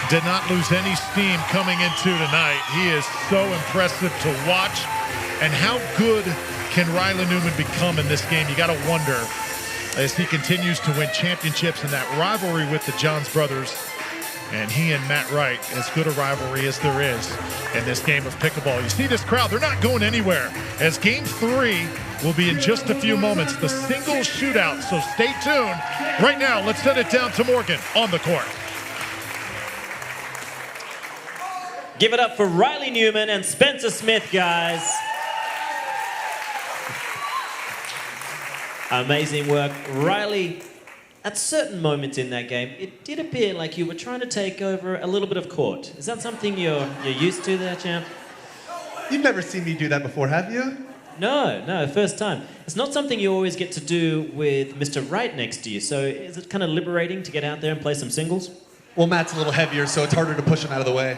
Did not lose any steam coming into tonight. He is so impressive to watch. And how good can Riley Newman become in this game? You got to wonder, as he continues to win championships in that rivalry with the Johns brothers. And he and Matt Wright, as good a rivalry as there is in this game of pickleball. You see this crowd, they're not going anywhere, as game 3 will be in just a few moments, the singles shootout. So stay tuned. Right now, let's send it down to Morgan on the court. Give it up for Riley Newman and Spencer Smith, guys. Amazing work. Riley, at certain moments in that game, it did appear like you were trying to take over a little bit of court. Is that something you're used to there, champ? You've never seen me do that before, have you? No, first time. It's not something you always get to do with Mr. Wright next to you, so is it kind of liberating to get out there and play some singles? Well, Matt's a little heavier, so it's harder to push him out of the way.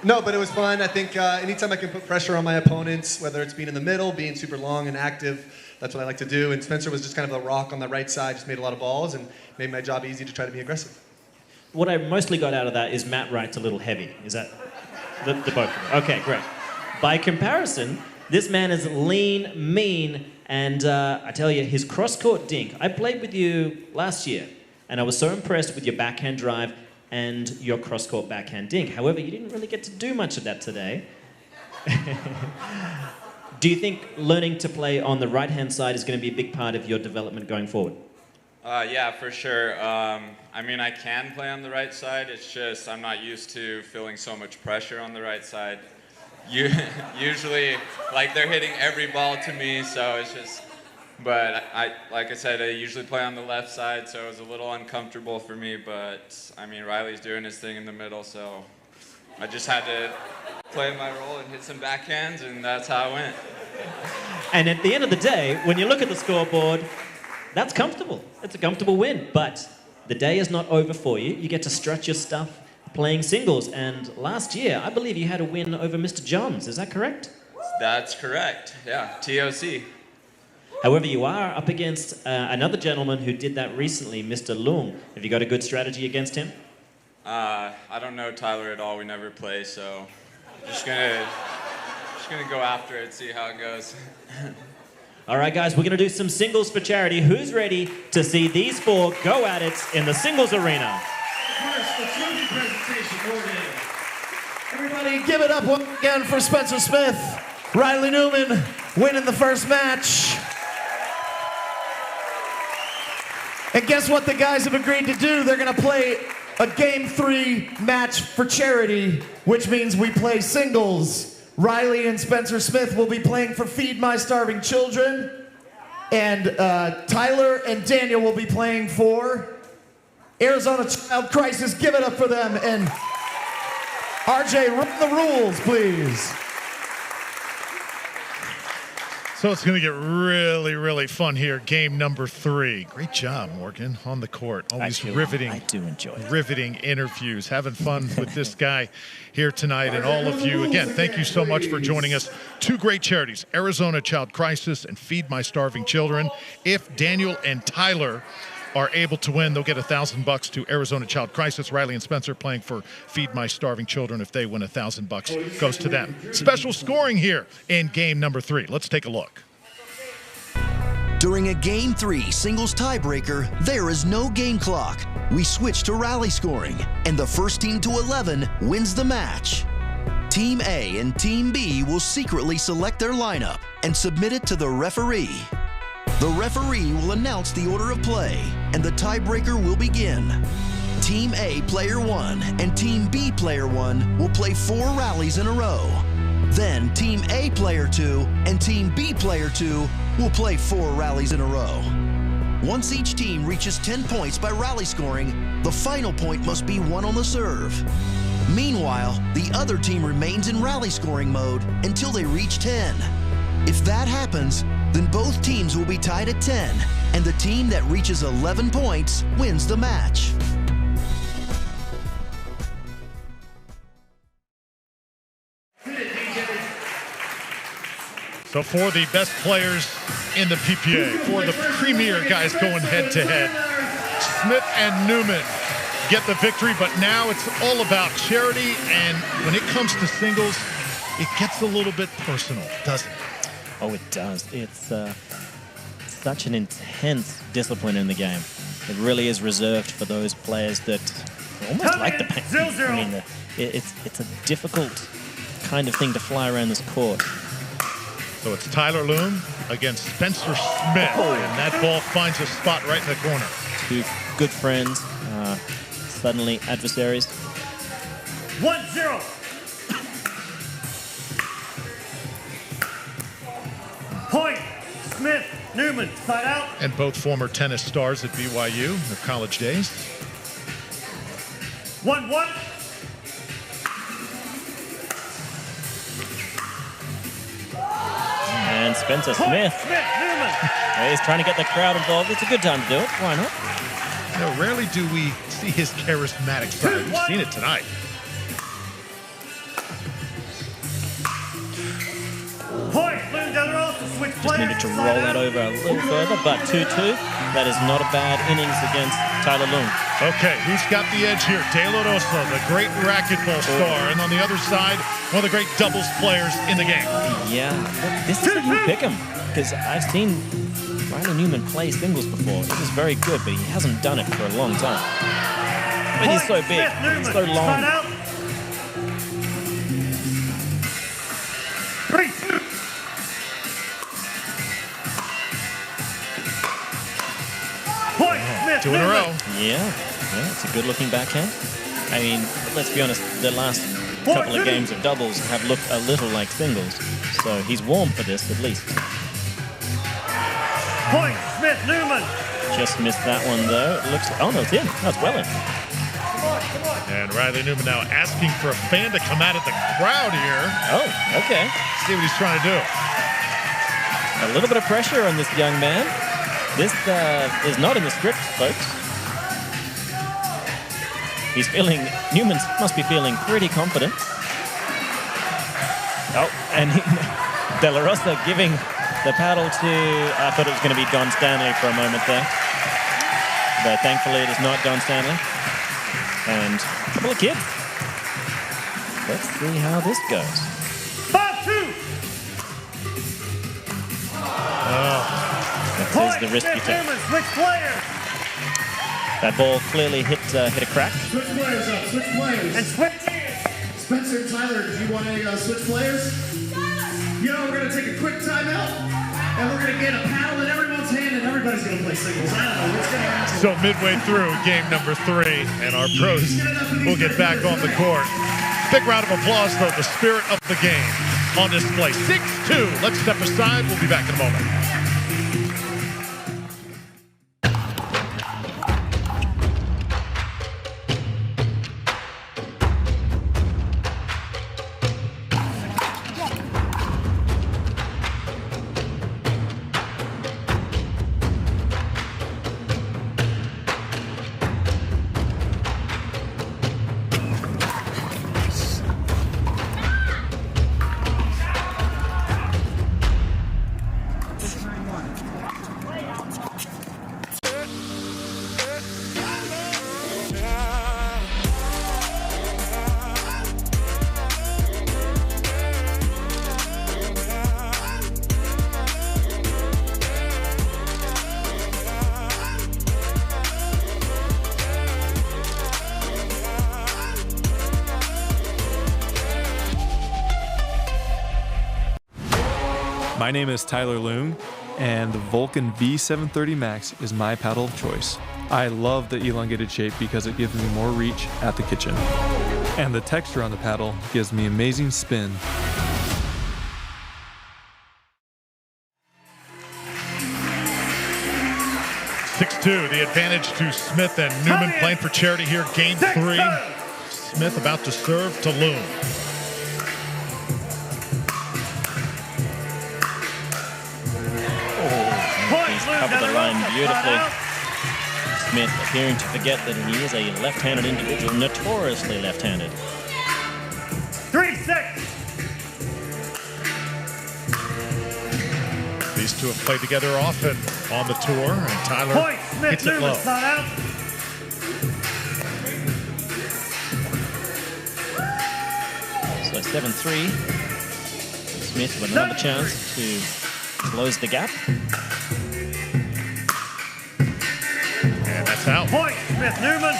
No, but it was fun. I think anytime I can put pressure on my opponents, whether it's being in the middle, being super long and active, that's what I like to do. And Spencer was just kind of a rock on the right side, just made a lot of balls and made my job easy to try to be aggressive. What I mostly got out of that is Matt Wright's a little heavy. Is that the both of them? Okay, great. By comparison, this man is lean, mean, and I tell you, his cross-court dink. I played with you last year, and I was so impressed with your backhand drive and your cross-court backhand dink. However, you didn't really get to do much of that today. Do you think learning to play on the right-hand side is going to be a big part of your development going forward? Yeah, for sure. I mean, I can play on the right side. It's just I'm not used to feeling so much pressure on the right side. Usually, like, they're hitting every ball to me, so it's just... But like I said, I usually play on the left side, so it was a little uncomfortable for me. But, I mean, Riley's doing his thing in the middle, so I just had to play my role and hit some backhands, and that's how it went. And at the end of the day, when you look at the scoreboard, that's comfortable. It's a comfortable win, but the day is not over for you. You get to stretch your stuff playing singles, and last year, I believe you had a win over Mr. Johns. Is that correct? That's correct, yeah, TOC. However, you are up against another gentleman who did that recently, Mr. Loong. Have you got a good strategy against him? I don't know Tyler at all. We never play, so just gonna go after it, see how it goes. All right, guys, we're gonna do some singles for charity. Who's ready to see these four go at it in the singles arena? First, the trophy presentation order. Everybody, give it up once again for Spencer Smith. Riley Newman winning the first match. And guess what the guys have agreed to do? They're gonna play a Game 3 match for charity, which means we play singles. Riley and Spencer Smith will be playing for Feed My Starving Children. And Tyler and Daniel will be playing for Arizona Child Crisis. Give it up for them. And RJ, run the rules, please. So it's going to get really, really fun here. Game number 3. Great job, Morgan, on the court. Always riveting. I do enjoy it. Riveting interviews. Having fun with this guy here tonight. And all of you, again, thank you so much for joining us. 2 great charities, Arizona Child Crisis and Feed My Starving Children. If Daniel and Tyler are able to win, they'll get $1,000 to Arizona Child Crisis. Riley and Spencer playing for Feed My Starving Children. If they win, $1,000 goes to them. Special scoring here in game number 3. Let's take a look. During a Game 3 singles tiebreaker, there is no game clock. We switch to rally scoring, and the first team to 11 wins the match. Team A and Team B will secretly select their lineup and submit it to the referee. The referee will announce the order of play, and the tiebreaker will begin. Team A player 1 and Team B player 1 will play 4 rallies in a row. Then Team A player 2 and Team B player 2 will play 4 rallies in a row. Once each team reaches 10 points by rally scoring, the final point must be won on the serve. Meanwhile, the other team remains in rally scoring mode until they reach 10. If that happens, then both teams will be tied at 10, and the team that reaches 11 points wins the match. So for the best players in the PPA, for the premier guys going head-to-head, Smith and Newman get the victory, but now it's all about charity, and when it comes to singles, it gets a little bit personal, doesn't it? Oh, it does. It's such an intense discipline in the game. It really is reserved for those players that almost like the paint. I mean, it's a difficult kind of thing to fly around this court. So it's Tyler Loong against Spencer Smith, and that ball finds a spot right in the corner. Two good friends, suddenly adversaries. 1-0. Point, Smith, Newman, side out. And both former tennis stars at BYU, their college days. 1-1. And Spencer Smith. He's trying to get the crowd involved. It's a good time to do it. Why not? Rarely do we see his charismatic side. We've seen it tonight. Just needed to roll that over a little further, but 2-2. That is not a bad innings against Tyler Loong. Okay, who's got the edge here? De La Rosa, the great racquetball star, and on the other side, one of the great doubles players in the game. Yeah, this is how you pick him, because I've seen Riley Newman play singles before. It was very good, but he hasn't done it for a long time. But he's so big, he's so long. Two in a row. Yeah, it's a good-looking backhand. I mean, let's be honest, the last couple of games of doubles have looked a little like singles, so he's warm for this at least. Point, Smith, Newman. Just missed that one though. It looks. Oh no, it's in. That's well in. And Riley Newman now asking for a fan to come out of the crowd here. Oh, okay. See what he's trying to do. A little bit of pressure on this young man. This is not in the script, folks. He's feeling, Newman must be feeling pretty confident. Oh, and De La Rosa giving the paddle to, I thought it was going to be Don Stanley for a moment there. But thankfully it is not Don Stanley. And a couple of kids. Let's see how this goes. 5-2. That is the risky take. That ball clearly hit a crack. Switch players up, switch players. And switch. Spencer and Tyler, do you want to switch players? You know, we're going to take a quick timeout, and we're going to get a paddle in everyone's hand, and everybody's going to play singles. I don't know what's going to happen. So midway through game number 3, and our pros will get back on the court. Big round of applause, though, the spirit of the game on display. 6-2. Let's step aside. We'll be back in a moment. My name is Tyler Loong, and the Vulcan V730 Max is my paddle of choice. I love the elongated shape because it gives me more reach at the kitchen. And the texture on the paddle gives me amazing spin. The advantage to Smith and Newman playing for charity here. Game 3. Smith about to serve to Loong. He's covered the line beautifully. Smith appearing to forget that he is a left-handed individual, notoriously left-handed. 3-6. These two have played together often on the tour, and Tyler hits it low. So 7-3. Smith with another chance to close the gap. And that's out. Point, Smith Newman.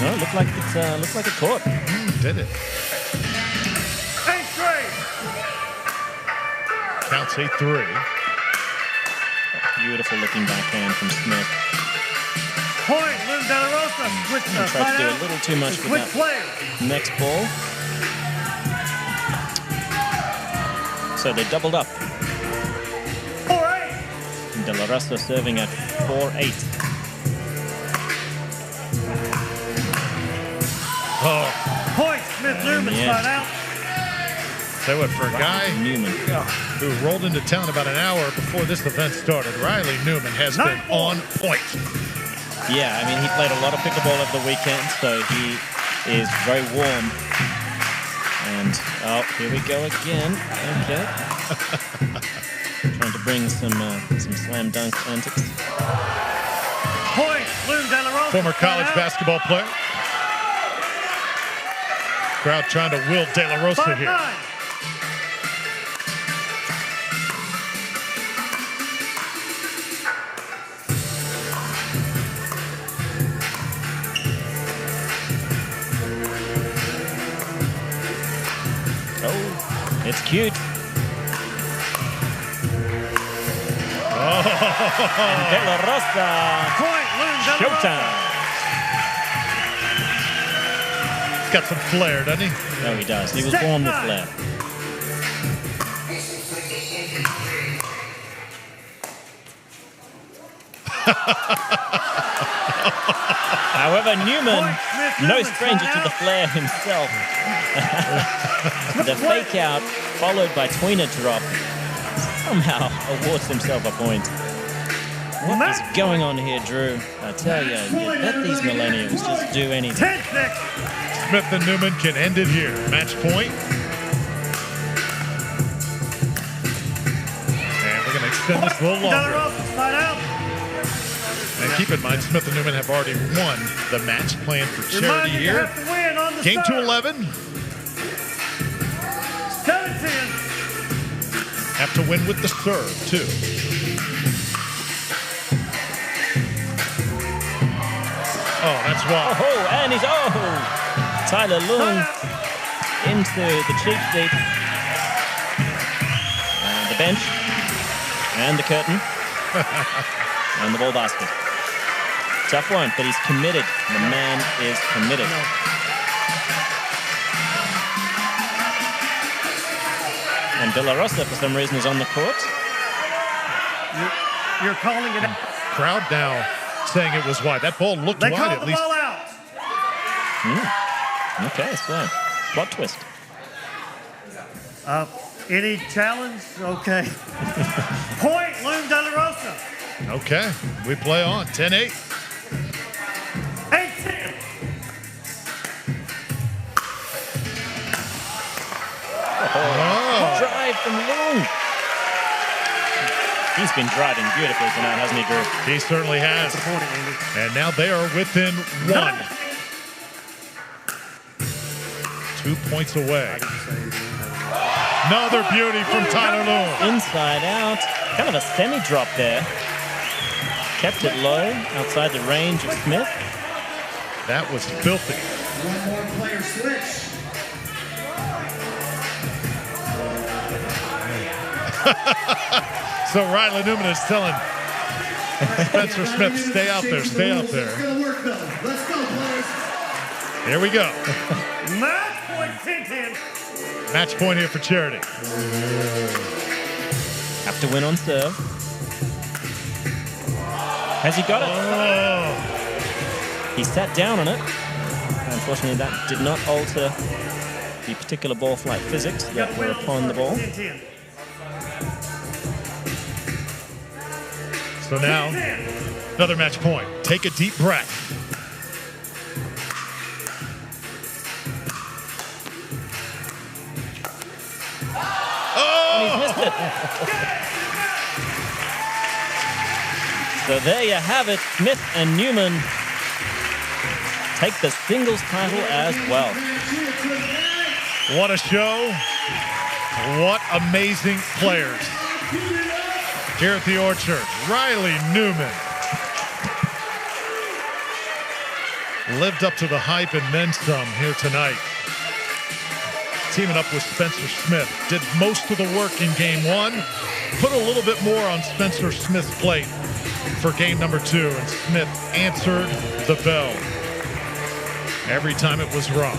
No, it looked like it caught. Did it? 8-3. Counts 8-3. Beautiful looking backhand from Smith. Point, Loong de la Rosa. Tried to do a little too much with that next ball. So they doubled up. 4-8. De La Rosa serving at 4-8. Oh. Point, Smith Newman spot out. So what, for a guy Newman who rolled into town about an hour before this event started, Riley Newman has been on point. Yeah, I mean, he played a lot of pickleball over the weekend, so he is very warm. And, oh, here we go again. Okay. Trying to bring some slam dunk antics. Point, Loong de la Rosa. Former college basketball player. Crowd trying to will De La Rosa here. 5-9. It's cute. Oh. And De La Rosa. Point, Loong de la Showtime. He's got some flair, doesn't he? No, he does. He was born with flair. However, Newman, no stranger to the flair himself. The fake out, followed by tweener drop, somehow awards himself a point. What is going on here, Drew? I tell you, let these millennials just do anything. 10-6. Smith and Newman can end it here. Match point. And we're going to extend this a little longer. And keep in mind, Smith and Newman have already won the match playing for charity here. Game 2-11. 17. Have to win with the serve, too. Oh, that's why. Oh, and he's, Tyler Loong into the cheap seat. And the bench. And the curtain. And the ball basket. Tough one, but he's committed. The man is committed. And De La Rosa, for some reason, is on the court. You're calling it out. Crowd now saying it was wide. That ball looked wide at least. Ball out. Okay, so plot twist. Any challenge? Okay. Point, Loong de la Rosa. Okay, we play on. 10-8. 18. Drive from Loong. He's been driving beautifully tonight, hasn't he, Drew? He certainly has. And now they are within 1. 2 points away. Another beauty from Tyler Loong. Inside out. Kind of a semi-drop there. Kept it low, outside the range of Smith. That was filthy. One more player switch. So Riley Newman is telling Spencer Smith, stay out there, stay out there. Let's go, players. Here we go. Match point 10-10. Match point here for Charity. Have to win on serve. Has he got it? Oh. He sat down on it. Unfortunately, that did not alter the particular ball flight physics that were upon the ball. 10-10. So now, another match point. Take a deep breath. And he's missed it. So there you have it. Smith and Newman take the singles title as well. What a show. What amazing players. Here at the Orchard, Riley Newman lived up to the hype and then some here tonight. Teaming up with Spencer Smith, did most of the work in game one, put a little bit more on Spencer Smith's plate for game number 2, and Smith answered the bell every time it was wrong.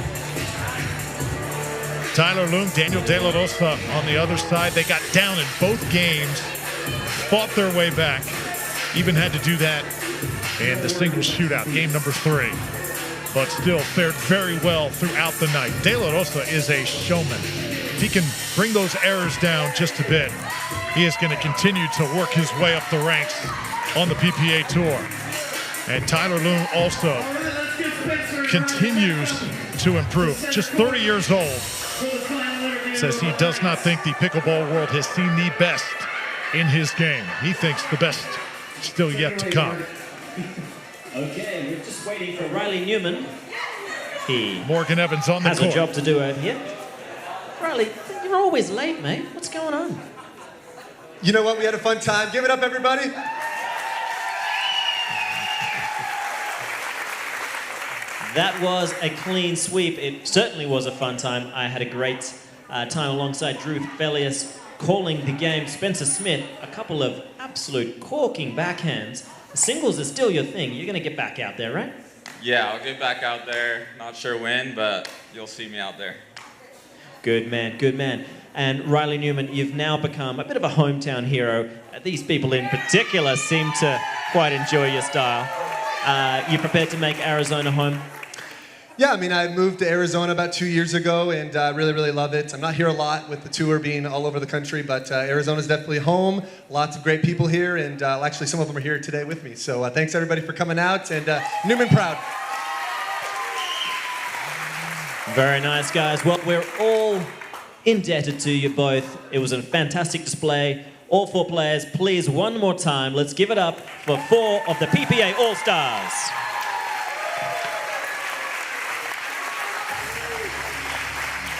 Tyler Loong, Daniel De La Rosa on the other side. They got down in both games, fought their way back, even had to do that in the singles shootout, game number 3. But still fared very well throughout the night. De La Rosa is a showman. If he can bring those errors down just a bit, he is going to continue to work his way up the ranks on the PPA Tour. And Tyler Loong also continues to improve. Just 30 years old. Says he does not think the pickleball world has seen the best in his game. He thinks the best still yet to come. Okay, we're just waiting for Riley Newman. He Morgan Evans on the has court. a job to do over here. Riley, you're always late, mate. What's going on? You know what? We had a fun time. Give it up, everybody. That was a clean sweep. It certainly was a fun time. I had a great time alongside Drew Felius calling the game. Spencer Smith, a couple of absolute corking backhands. Singles is still your thing. You're going to get back out there, right? Yeah, I'll get back out there. Not sure when, but you'll see me out there. Good man, good man. And Riley Newman, you've now become a bit of a hometown hero. These people in particular seem to quite enjoy your style. You prepared to make Arizona home? Yeah, I mean, I moved to Arizona about 2 years ago and really, really love it. I'm not here a lot with the tour being all over the country, but Arizona's definitely home. Lots of great people here, and actually some of them are here today with me. So thanks everybody for coming out, and Newman proud. Very nice, guys. Well, we're all indebted to you both. It was a fantastic display. All 4 players, please, one more time, let's give it up for 4 of the PPA All-Stars.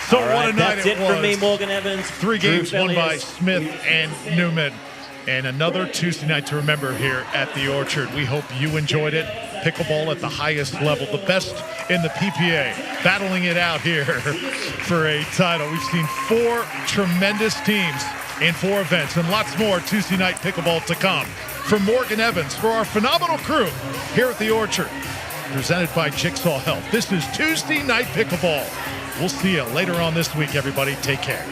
So all right, what a night that's it it was. from me, Morgan Evans. 3 games Drew won by Felius. Smith and Newman. And another Tuesday night to remember here at the Orchard. We hope you enjoyed it. Pickleball at the highest level, the best in the PPA, battling it out here for a title. We've seen 4 tremendous teams in 4 events, and lots more Tuesday night pickleball to come. For Morgan Evans, for our phenomenal crew here at the Orchard, presented by Jigsaw Health. This is Tuesday Night Pickleball. We'll see you later on this week, everybody. Take care.